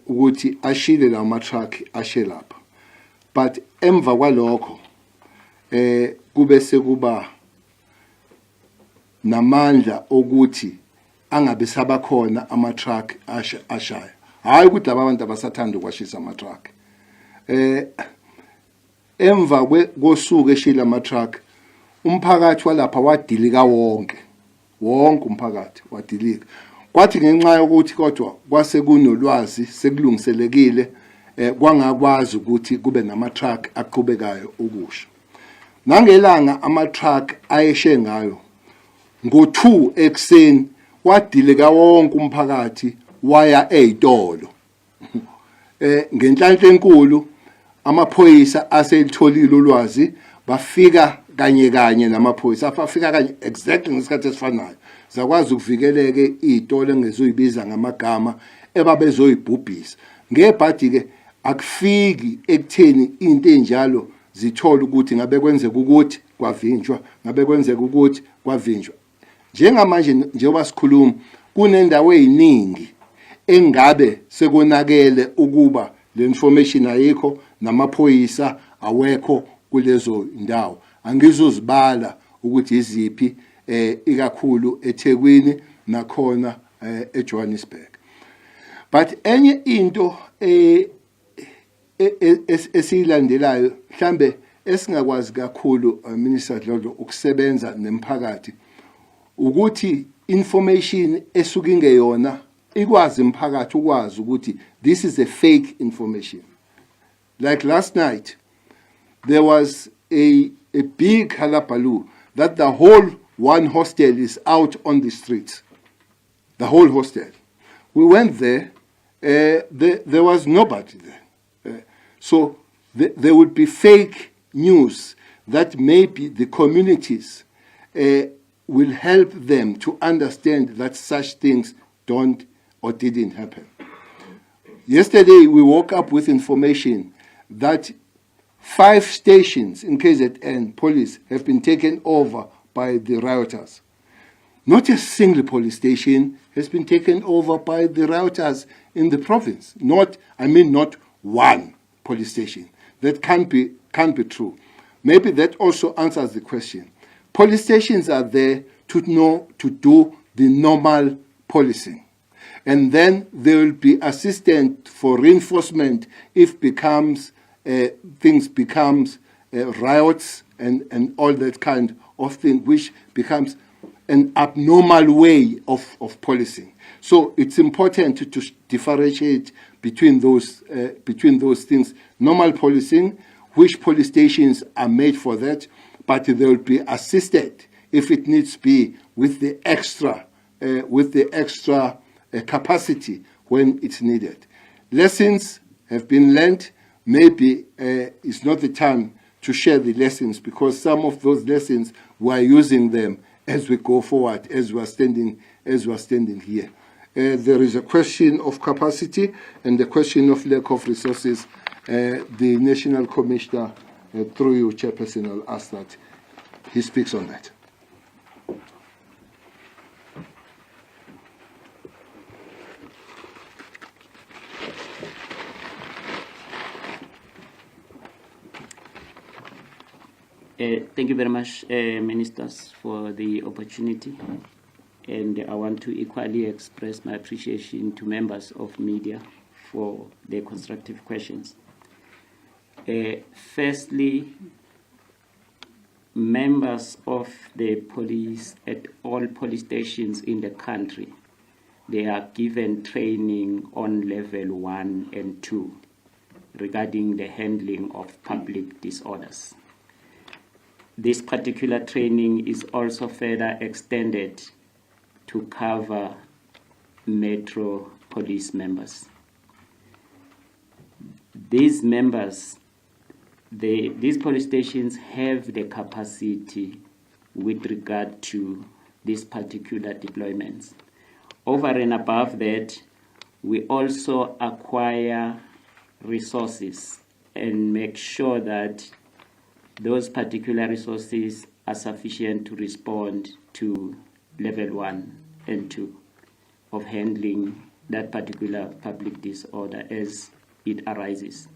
Ukuthi ashile lawo ma-truck ashe lapha. But emva kwalokho kube sekuba namandla ukuthi angabe sabakhona ama-truck ashaya. Hayi ukuthi abantu abasathanda ukwashisa ama-truck. Emva kosuku eshila ama-truck, umphakathi walapha wadilika wonke umphakathi wadilika. Kwathi ngenxa yokuthi kodwa kwase kunolwazi sekulungiselekile kwangakwazi ukuthi kube nama-truck aqhubekayo ukusha. Nangelanga ama-truck ayeshe ngayo ngo-2 ekseni wadilika wonke umphakathi waya ey'tolo. Ngenhlanhla enkulu amaphoyisa aselitholile ulwazi bafika kanye namaphoyisa bafika kanye exactly ngesikhathi esifanayo. Zakwazi ukuvikeleke izitolo engezoyibiza ngamagama ebabezoyibhubhisa. Ngebhadi ke akufiki ekutheni into enjalo zithola ukuthi ngabe kwenzeka ukuthi kwavinjwa, ngabe kwenzeka ukuthi kwavinjwa. Njengamanje njengoba sikhuluma kunendawo eziningi engabe sekonakele ukuba le information ayikho namaphoyisa awekho kulezo ndawo. Angizozibala ukuthi iziphi ikakhulu eThekwini nakhona eJohannesburg. But enye into esilandelayo mhlambe esingakwazi kakhulu Minister Dlodlo ukusebenza nemphakathi ukuthi information esuka ingeyona ikwazi umphakathi ukwazi ukuthi this is a fake information. Like last night, there was a big hullabaloo that the whole one hostel is out on the streets. The whole hostel. We went there, there was nobody there. So there would be fake news that maybe the communities will help them to understand that such things don't or didn't happen. Yesterday, we woke up with information that 5 stations in KZN police have been taken over by the rioters. Not a single police station has been taken over by the rioters in the province. Not one police station. That can't be true. Maybe that also answers the question. Police stations are there to do the normal policing. And then there will be assistance for reinforcement if things becomes riots and all that kind of thing, which becomes an abnormal way of policing. So it's important to differentiate between those things. Normal policing, which police stations are made for that, but they will be assisted if it needs to be with the extra capacity when it's needed. Lessons have been learned. Maybe it's not the time to share the lessons, because some of those lessons we're using them as we go forward, as we're standing here. There is a question of capacity and the question of lack of resources. The National Commissioner, through you, Chairperson, will ask that he speaks on that. Thank you very much, Ministers, for the opportunity. And I want to equally express my appreciation to members of media for their constructive questions. Firstly, members of the police at all police stations in the country, they are given training on level 1 and 2 regarding the handling of public disorders. This particular training is also further extended to cover Metro Police members. These members, these police stations have the capacity with regard to these particular deployments. Over and above that, we also acquire resources and make sure that those particular resources are sufficient to respond to level 1 and 2 of handling that particular public disorder as it arises.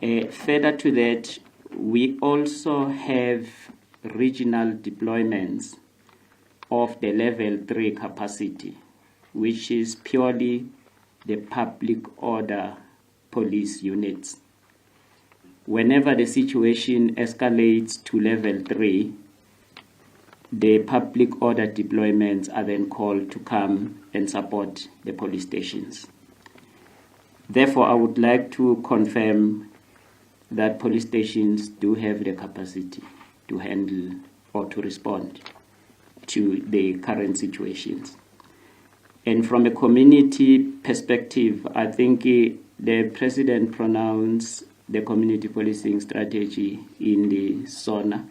Further to that, we also have regional deployments of the level 3 capacity, which is purely the public order police units. Whenever the situation escalates to level 3, the public order deployments are then called to come and support the police stations. Therefore, I would like to confirm that police stations do have the capacity to handle or to respond to the current situations. And from a community perspective, I think the President pronounced the community policing strategy in the SONA.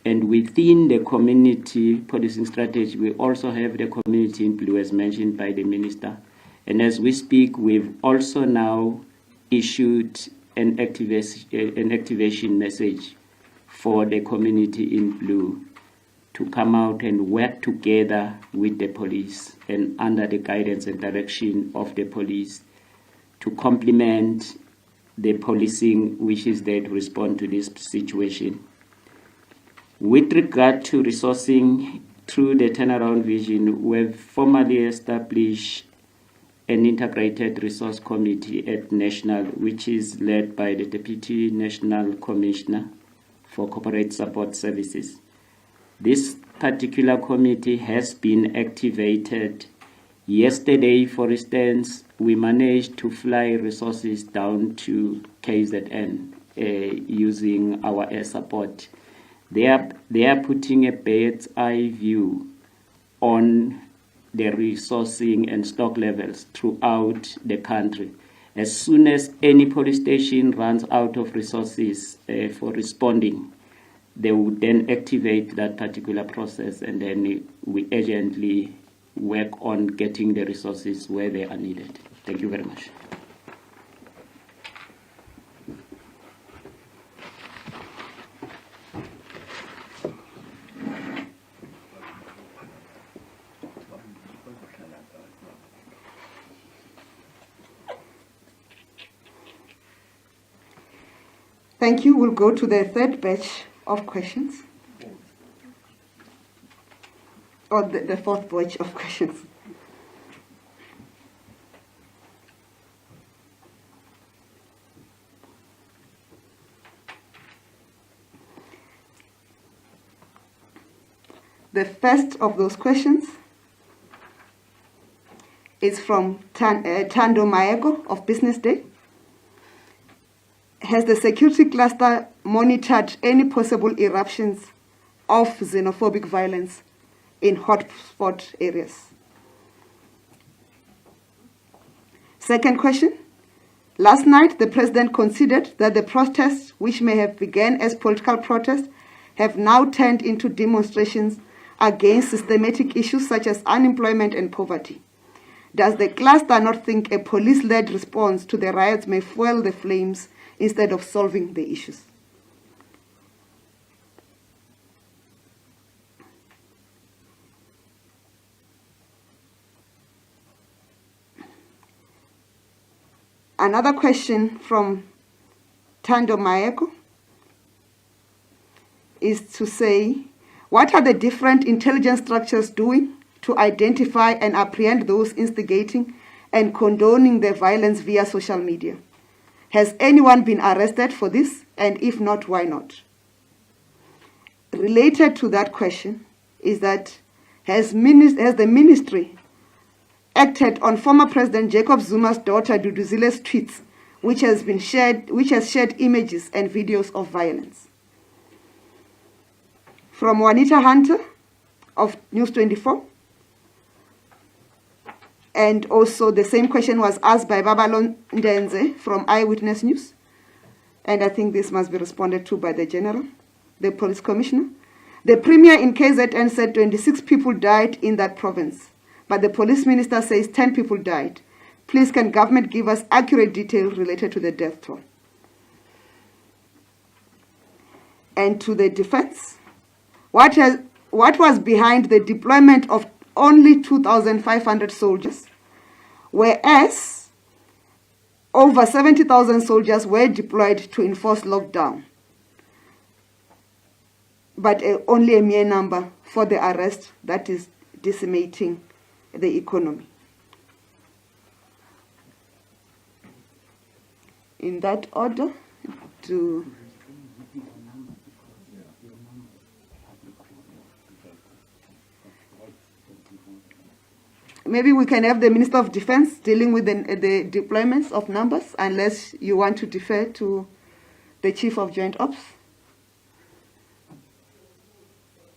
And within the community policing strategy, we also have the community in blue, as mentioned by the Minister. And as we speak, we've also now issued an activation message for the community in blue to come out and work together with the police and under the guidance and direction of the police to complement the policing which is there to respond to this situation. With regard to resourcing, through the turnaround vision, we've formally established an integrated resource committee at national, which is led by the Deputy National Commissioner for Corporate Support Services. This particular committee has been activated. Yesterday, for instance, we managed to fly resources down to KZN using our air support. They are putting a bird's eye view on the resourcing and stock levels throughout the country. As soon as any police station runs out of resources for responding, they would then activate that particular process, and then we urgently work on getting the resources where they are needed. Thank you very much. Thank you. We'll go to the third batch of questions. Or the fourth batch of questions. The first of those questions is from Tando Maego of Business Day. Has the security cluster monitored any possible eruptions of xenophobic violence in hotspot areas? Second question. Last night, the president considered that the protests, which may have begun as political protests, have now turned into demonstrations against systematic issues such as unemployment and poverty. Does the cluster not think a police-led response to the riots may fuel the flames instead of solving the issues? Another question from Tando Maeko is to say, what are the different intelligence structures doing to identify and apprehend those instigating and condoning the violence via social media? Has anyone been arrested for this? And if not, why not? Related to that question is that has the ministry acted on former President Jacob Zuma's daughter Duduzile's tweets, which has shared images and videos of violence? From Juanita Hunter of News 24. And also the same question was asked by Babalon Ndenze from Eyewitness News. And I think this must be responded to by the general, the police commissioner. The premier in KZN said 26 people died in that province, but the police minister says 10 people died. Please, can government give us accurate details related to the death toll? And to the defense, what was behind the deployment of only 2,500 soldiers, whereas over 70,000 soldiers were deployed to enforce lockdown, but only a mere number for the arrest that is decimating the economy? In that order, maybe we can have the Minister of Defense dealing with the deployments of numbers, unless you want to defer to the Chief of Joint Ops.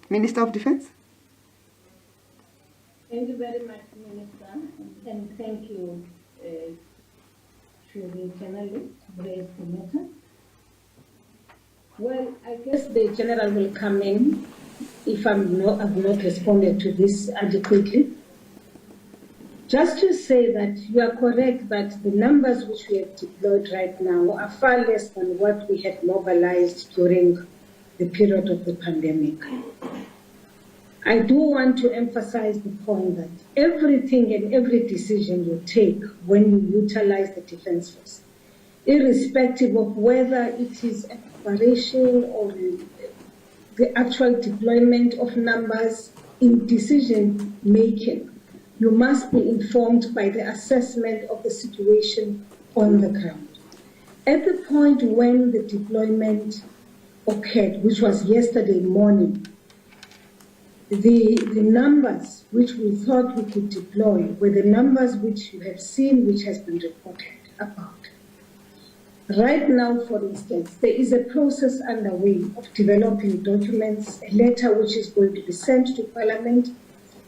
Minister of Defense. Thank you very much, Minister, and thank you to the journalist to raise the matter. Well, I guess the General will come in if I've not responded to this adequately. Just to say that you are correct that the numbers which we have deployed right now are far less than what we had mobilized during the period of the pandemic. I do want to emphasize the point that everything and every decision you take when you utilize the Defense Force, irrespective of whether it is an operation or the actual deployment of numbers in decision making, you must be informed by the assessment of the situation on the ground. At the point when the deployment occurred, which was yesterday morning, the numbers which we thought we could deploy were the numbers which you have seen, which has been reported about. Right now, for instance, there is a process underway of developing documents, a letter which is going to be sent to Parliament,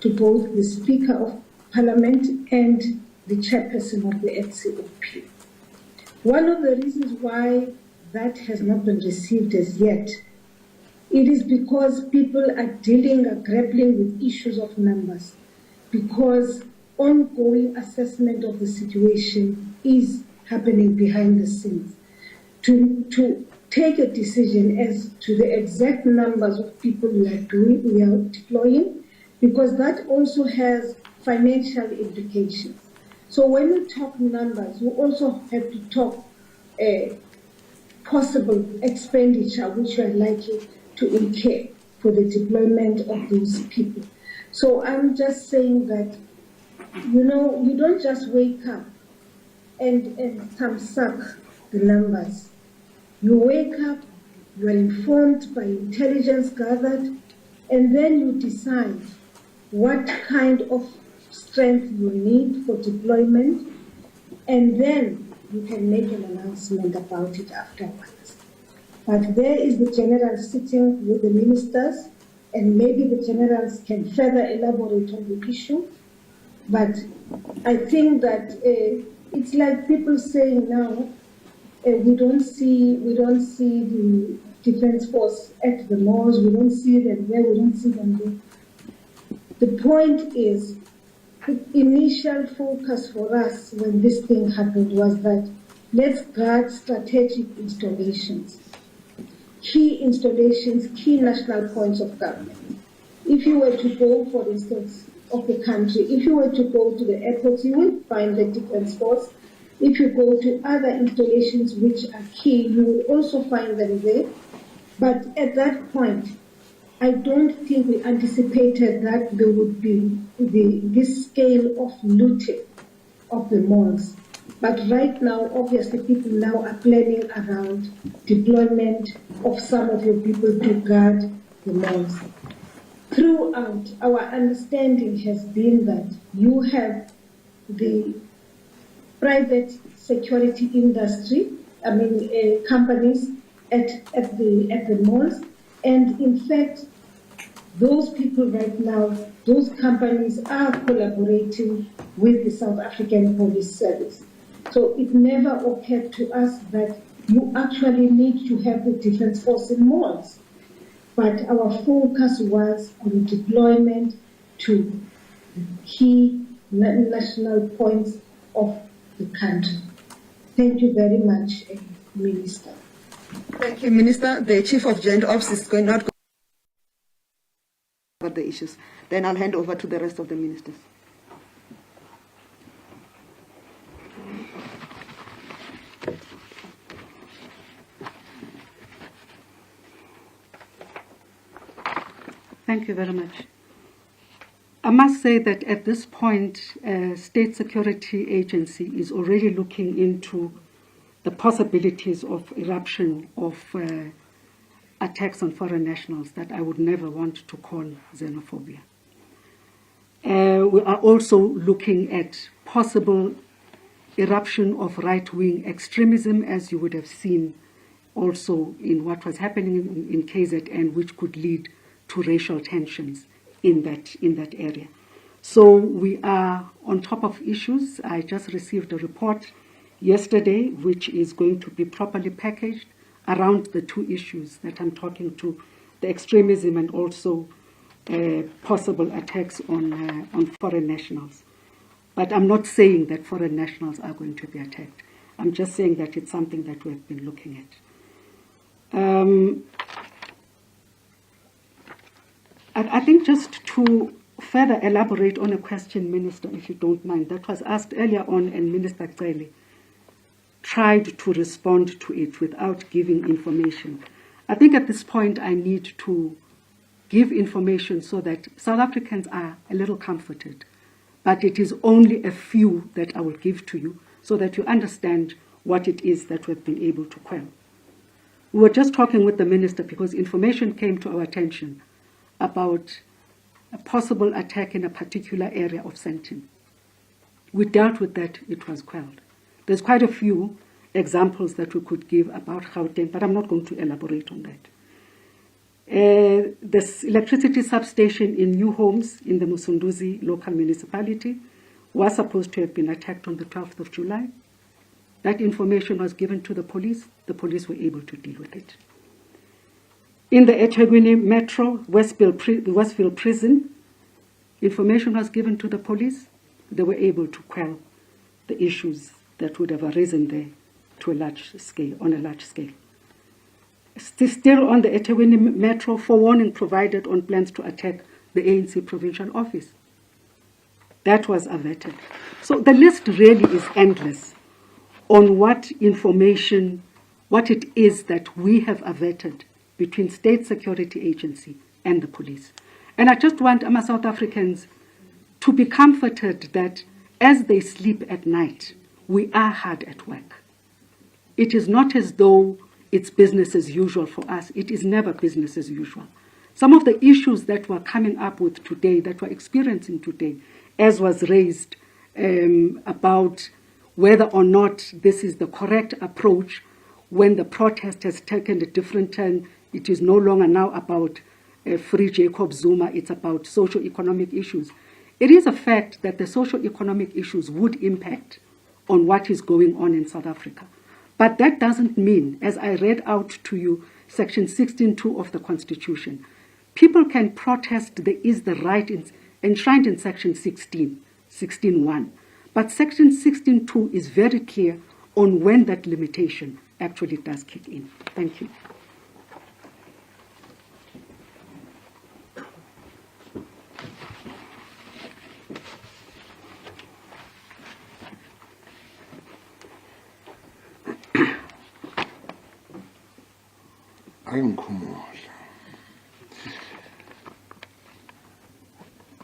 to both the Speaker of Parliament and the chairperson of the FCOP. One of the reasons why that has not been received as yet, it is because people are grappling with issues of numbers, because ongoing assessment of the situation is happening behind the scenes. To take a decision as to the exact numbers of people we are deploying, because that also has financial implications. So when we talk numbers, we also have to talk possible expenditure which we are likely to incur for the deployment of those people. So I'm just saying that, you don't just wake up and thumbsuck the numbers. You wake up, you are informed by intelligence gathered, and then you decide what kind of strength you need for deployment, and then you can make an announcement about it afterwards. But there is the general sitting with the ministers, and maybe the generals can further elaborate on the issue. But I think that it's like people saying now, we don't see the defense force at the malls, we don't see them there, we don't see them there. The point is, the initial focus for us when this thing happened was that let's guard strategic installations, key national points of government. If you were to go, for instance, of the country, if you were to go to the airports, you will find the defense force. If you go to other installations which are key, you will also find them there. But at that point, I don't think we anticipated that there would be this scale of looting of the malls. But right now, obviously, people now are planning around deployment of some of your people to guard the malls. Throughout, our understanding has been that you have the private security industry, companies at the malls, and in fact, those people right now, those companies are collaborating with the South African Police Service. So it never occurred to us that you actually need to have the defense force in malls. But our focus was on deployment to key national points of the country. Thank you very much, Minister. Thank you, Minister. The Chief of Joint Ops is not going to cover the issues. Then I'll hand over to the rest of the ministers. Thank you very much. I must say that at this point, State Security Agency is already looking into the possibilities of eruption of attacks on foreign nationals that I would never want to call xenophobia. We are also looking at possible eruption of right-wing extremism, as you would have seen also in what was happening in KZN, which could lead to racial tensions in that area. So we are on top of issues. I just received a report yesterday, which is going to be properly packaged around the two issues that I'm talking to, the extremism and also possible attacks on foreign nationals. But I'm not saying that foreign nationals are going to be attacked. I'm just saying that it's something that we've been looking at. I think just to further elaborate on a question, Minister, if you don't mind, that was asked earlier on, and Minister Celi tried to respond to it without giving information. I think at this point I need to give information so that South Africans are a little comforted. But it is only a few that I will give to you so that you understand what it is that we've been able to quell. We were just talking with the Minister because information came to our attention about a possible attack in a particular area of Sandton. We dealt with that, it was quelled. There's quite a few, examples that we could give about Gauteng, but I'm not going to elaborate on that. This electricity substation in New Homes in the Musunduzi local municipality was supposed to have been attacked on the 12th of July. That information was given to the police. The police were able to deal with it. In the eThekwini Metro, Westfield Prison, information was given to the police. They were able to quell the issues that would have arisen there to a large scale, on a large scale. Still on the eThekwini Metro, forewarning provided on plans to attack the ANC provincial office. That was averted. So the list really is endless on what information, what it is that we have averted between State Security Agency and the police. And I just want South Africans to be comforted that as they sleep at night, we are hard at work. It is not as though it's business as usual for us. It is never business as usual. Some of the issues that we're coming up with today, that we're experiencing today, as was raised about whether or not this is the correct approach when the protest has taken a different turn. It is no longer now about free Jacob Zuma, it's about socio-economic issues. It is a fact that the socio-economic issues would impact on what is going on in South Africa. But that doesn't mean, as I read out to you, Section 16.2 of the Constitution, people can protest, there is the right enshrined in Section 16.1. But Section 16.2 is very clear on when that limitation actually does kick in. Thank you. Angikhumula.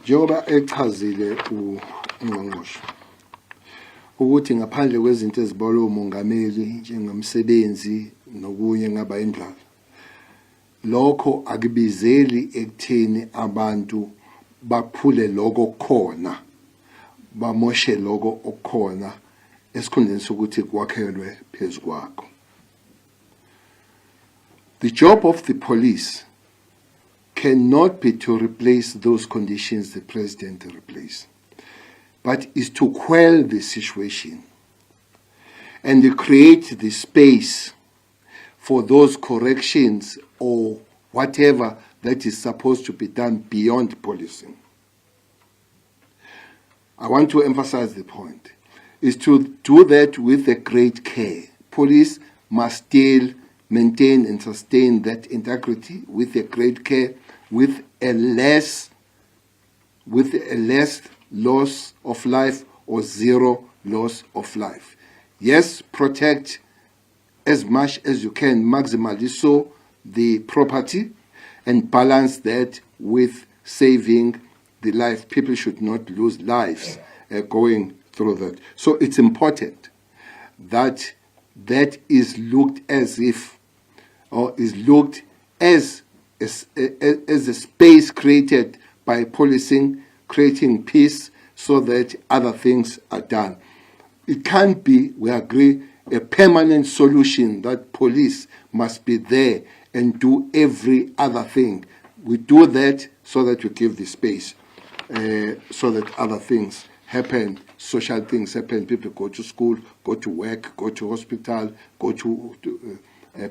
Njengoba echazile uNgqongqoshe ukuthi ngaphandle kwezinto ezibalwa umongameli njengomsebenzi nokunye ngaba indlala, lokho akubizeli ekutheni abantu baphule lokho khona, bamoshe lokho okukhona esikhundleni sokuthi kwakhelwe phezu kwakho. The job of the police cannot be to replace those conditions the president replaced, but is to quell the situation and to create the space for those corrections or whatever that is supposed to be done beyond policing. I want to emphasize the point, is to do that with a great care. Police must still maintain and sustain that integrity with a great care, with a less loss of life or zero loss of life. Yes, protect as much as you can, maximally so, the property, and balance that with saving the life. People should not lose lives going through that. So it's important that that is looked as if, or is looked as a space created by policing, creating peace so that other things are done. It can't be, we agree, a permanent solution that police must be there and do every other thing. We do that so that we give the space, so that other things happen, social things happen, people go to school, go to work, go to hospital, go to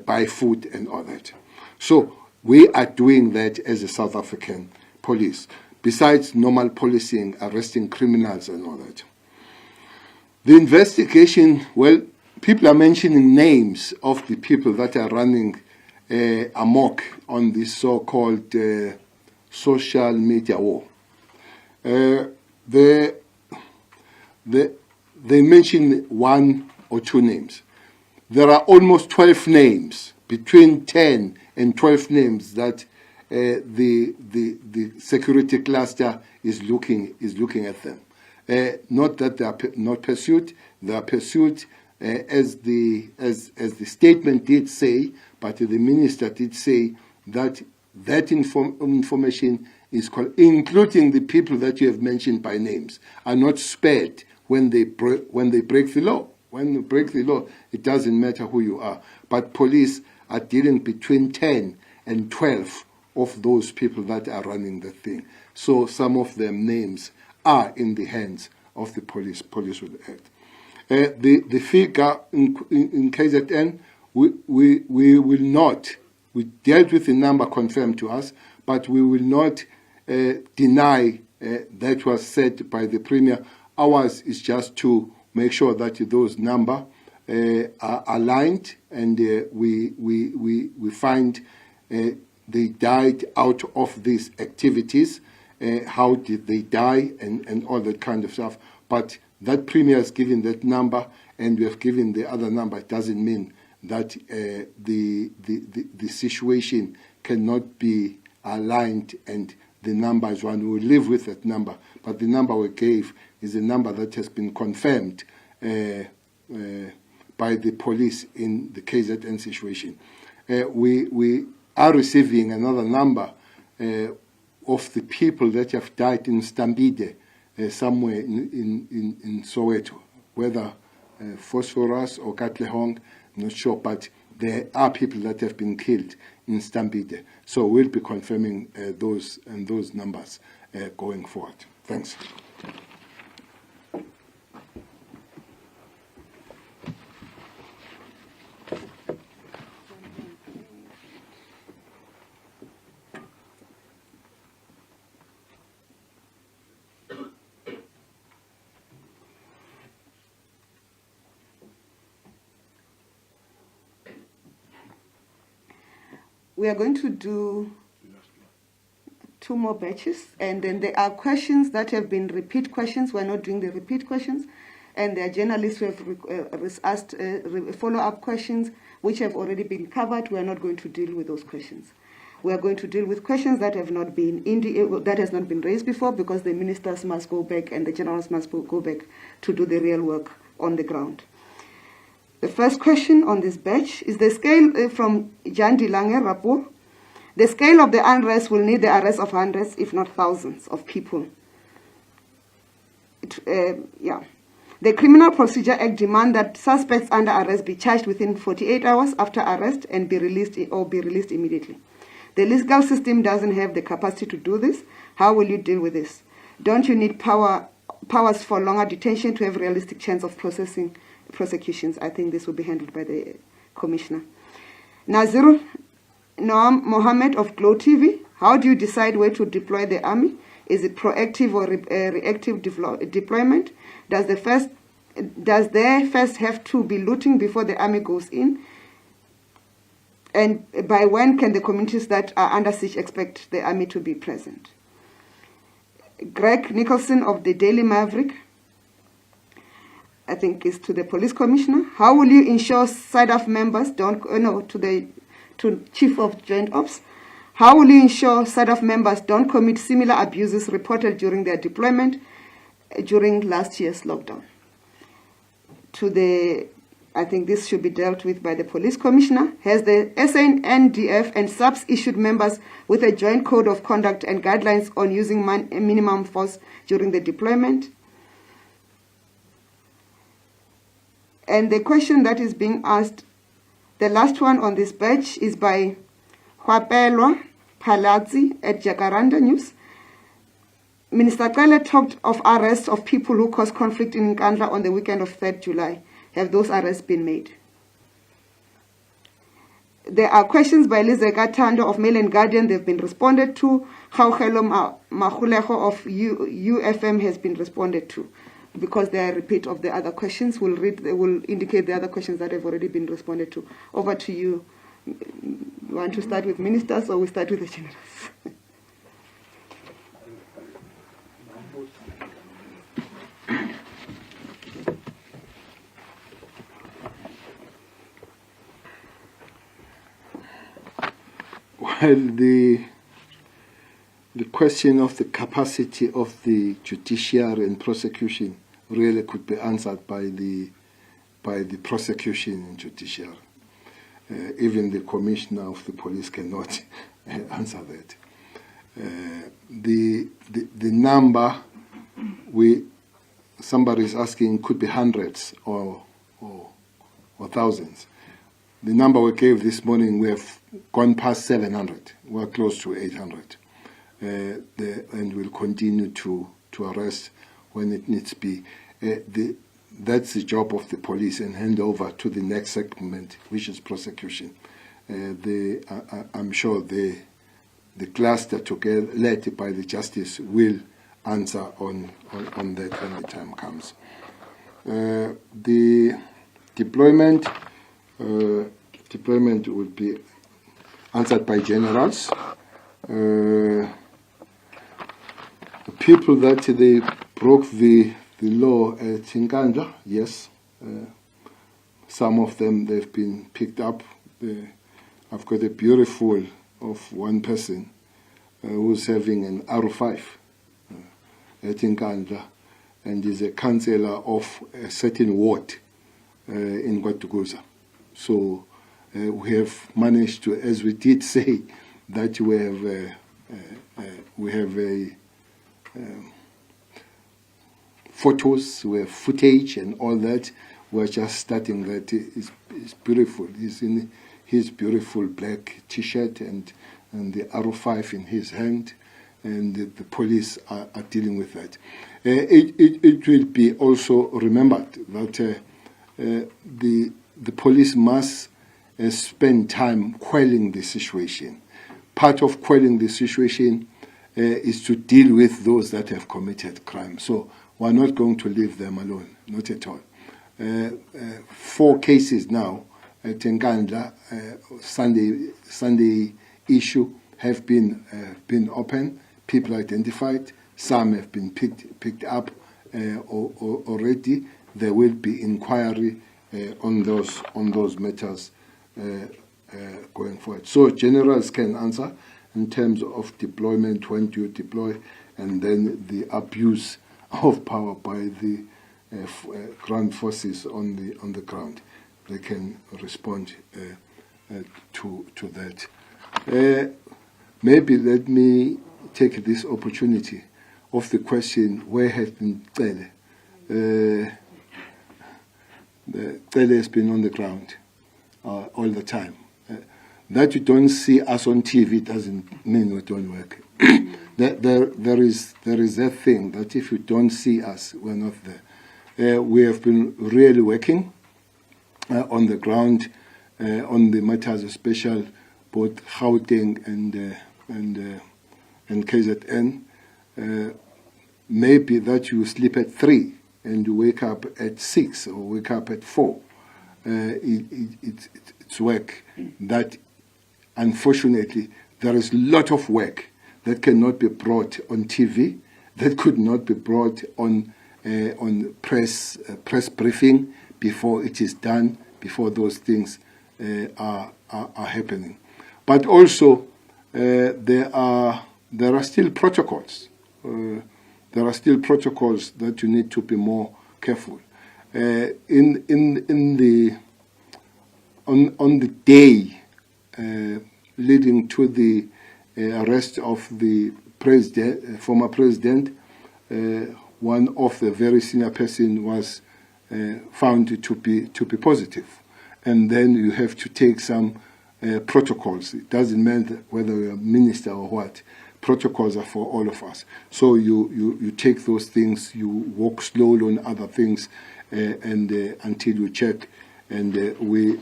buy food and all that. So we are doing that as a South African police, besides normal policing, arresting criminals and all that. The investigation, well, people are mentioning names of the people that are running amok on this so-called social media war. They mention one or two names. There are almost 12 names, between 10 and 12 names that the security cluster is looking at them. Not that they are not pursued; they are pursued as the statement did say, but the minister did say that information is called, including the people that you have mentioned by names, are not spared when they break the law. When you break the law, it doesn't matter who you are. But police are dealing between 10 and 12 of those people that are running the thing. So some of them names are in the hands of the police. Police will act. The figure in KZN, we will not, we dealt with the number confirmed to us, but we will not deny that was said by the Premier. Ours is just to make sure that those numbers are aligned, and we find they died out of these activities. How did they die, and all that kind of stuff. But that Premier has given that number, and we have given the other number. It doesn't mean that the situation cannot be aligned, and the number is one. We will live with that number, but the number we gave is a number that has been confirmed by the police in the KZN situation. We are receiving another number of the people that have died in Stambide, somewhere in Soweto, whether Phosphorus or Katlehong, I'm not sure, but there are people that have been killed in Stambide. So we'll be confirming those numbers going forward. Thanks. We are going to do 2 more batches, and then there are questions that have been repeat questions. We're not doing the repeat questions, and there are journalists who have asked follow-up questions which have already been covered. We are not going to deal with those questions. We are going to deal with questions that have not been that has not been raised before, because the ministers must go back and the generals must go back to do the real work on the ground. The first question on this batch is the scale from Jan Dilange Rapport. The scale of the unrest will need the arrest of hundreds, if not thousands, of people. The Criminal Procedure Act demands that suspects under arrest be charged within 48 hours after arrest and be released immediately. The legal system doesn't have the capacity to do this. How will you deal with this? Don't you need powers for longer detention to have a realistic chance of prosecutions? I think this will be handled by the Commissioner. Nazir Noam Mohammed of Glow TV, how do you decide where to deploy the army? Is it proactive or reactive deployment? Does there first have to be looting before the army goes in? And by when can the communities that are under siege expect the army to be present? Greg Nicholson of the Daily Maverick, I think is to the Police Commissioner. How will you ensure SANDF members to Chief of Joint Ops, how will you ensure SANDF members don't commit similar abuses reported during their deployment during last year's lockdown? I think this should be dealt with by the Police Commissioner. Has the SANDF and SAPS issued members with a joint code of conduct and guidelines on using minimum force during the deployment? And the question that is being asked, the last one on this batch, is by Hwapelwa Palazzi at Jacaranda News. Minister Cele talked of arrests of people who caused conflict in Nkandla on the weekend of 3rd July. Have those arrests been made? There are questions by Lizeka Tando of Mail and Guardian. They've been responded to. Hauhelo Mahuleho of UFM has been responded to. Because they are a repeat of the other questions, we'll indicate the other questions that have already been responded to. Over to you. You want to start with ministers or we start with the generals? Well, the question of the capacity of the judiciary and prosecution really could be answered by the prosecution and judiciary. Even the commissioner of the police cannot answer that. The number somebody is asking could be hundreds or or thousands. The number we gave this morning, we have gone past 700. We're close to 800. And we'll continue to arrest when it needs to be. That's the job of the police, and hand over to the next segment, which is prosecution. I'm sure the cluster together, led by the justice, will answer on that when the time comes. The deployment will be answered by generals. The people that they broke the law at Nkandla, yes. Some of them, they've been picked up. I've got a beautiful of one person who's having an R5 at Nkandla, and is a councillor of a certain ward in Guatuguza. So we have managed to, as we did say, that we have photos, we have footage and all that. We're just starting that. It's beautiful. He's in his beautiful black T-shirt and the R5 in his hand, and the police are dealing with that. It will be also remembered that the police must spend time quelling the situation. Part of quelling the situation is to deal with those that have committed crime. So we're not going to leave them alone, not at all. 4 cases now at Nkandla, Sunday issue, have been open. People identified. Some have been picked up already. There will be inquiry on those matters going forward. So generals can answer in terms of deployment, when do you deploy, and then the abuse of power by the ground forces on the ground. They can respond to that. Maybe let me take this opportunity of the question, where has been Cele? Cele has been on the ground all the time. That you don't see us on TV doesn't mean we don't work. There is that thing that if you don't see us, we're not there. We have been really working on the ground on the matters, especially both Gauteng and KZN. Maybe that you sleep at 3 and you wake up at 6 or wake up at 4. It's work that, unfortunately, there is a lot of work that cannot be brought on TV, that could not be brought on press briefing before it is done, before those things are happening. But also, there are still protocols. There are still protocols that you need to be more careful. On the day leading to the arrest of the former president, one of the very senior person was found to be positive, and then you have to take some protocols. It doesn't matter whether you're a minister or what. Protocols are for all of us. So you take those things, you walk slowly on other things, and until you check. And we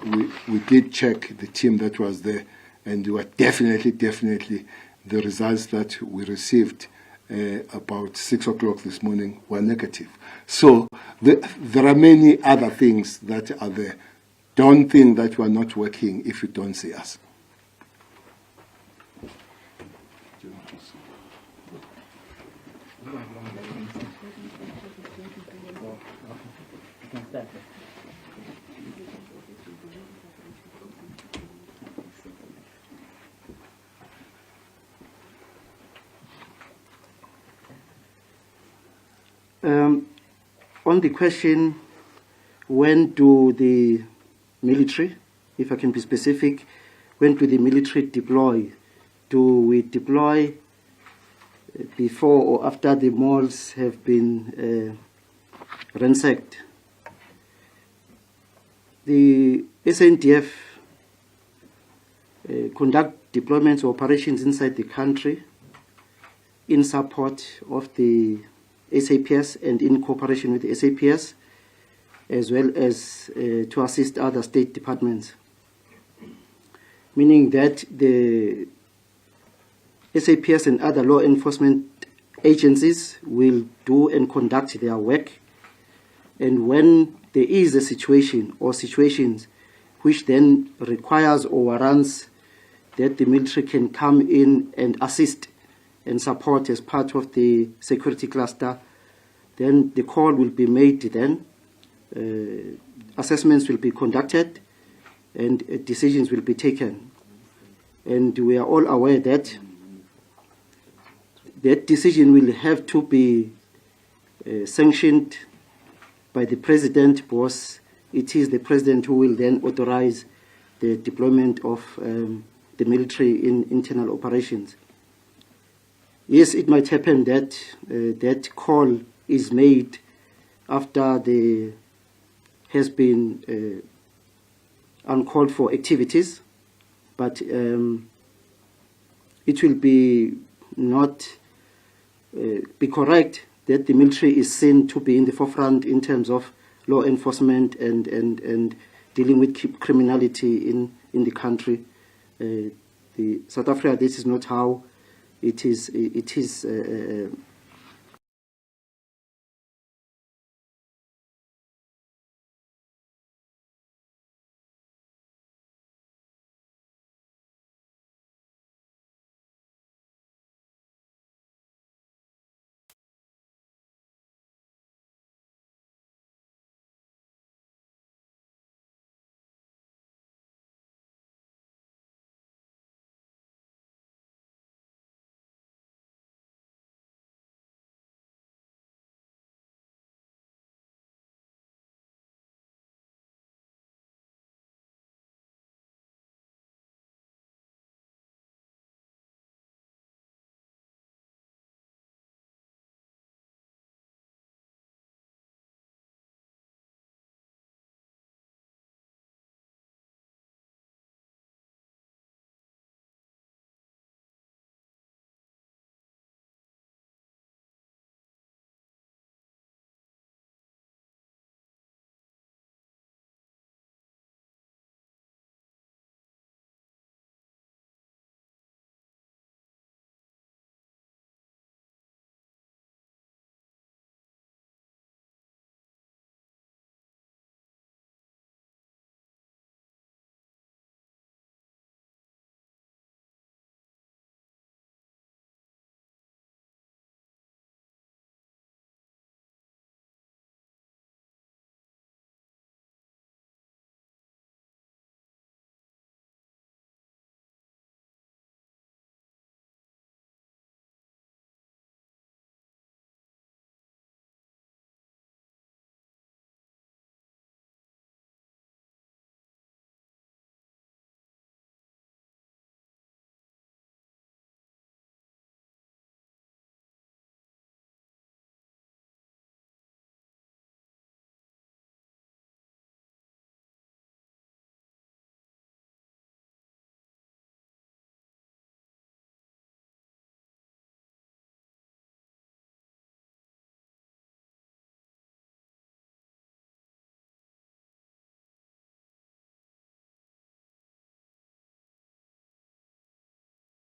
did check the team that was there, and they were definitely the results that we received about 6 o'clock this morning were negative. So there are many other things that are there. Don't think that we are not working if you don't see us. On the question, when do the military, if I can be specific, when do the military deploy? Do we deploy before or after the malls have been ransacked? the SANDF conduct deployments or operations inside the country in support of the SAPS and in cooperation with the SAPS, as well as to assist other state departments. Meaning that the SAPS and other law enforcement agencies will do and conduct their work. And when there is a situation or situations which then requires or warrants that the military can come in and assist and support as part of the security cluster, then the call will be made then, assessments will be conducted, and decisions will be taken. And we are all aware that that decision will have to be sanctioned by the president, because it is the president who will then authorize the deployment of the military in internal operations. Yes, it might happen that that call is made after there has been uncalled for activities, but it will be not be correct that the military is seen to be in the forefront in terms of law enforcement and dealing with criminality in the country. The South Africa, this is not how it is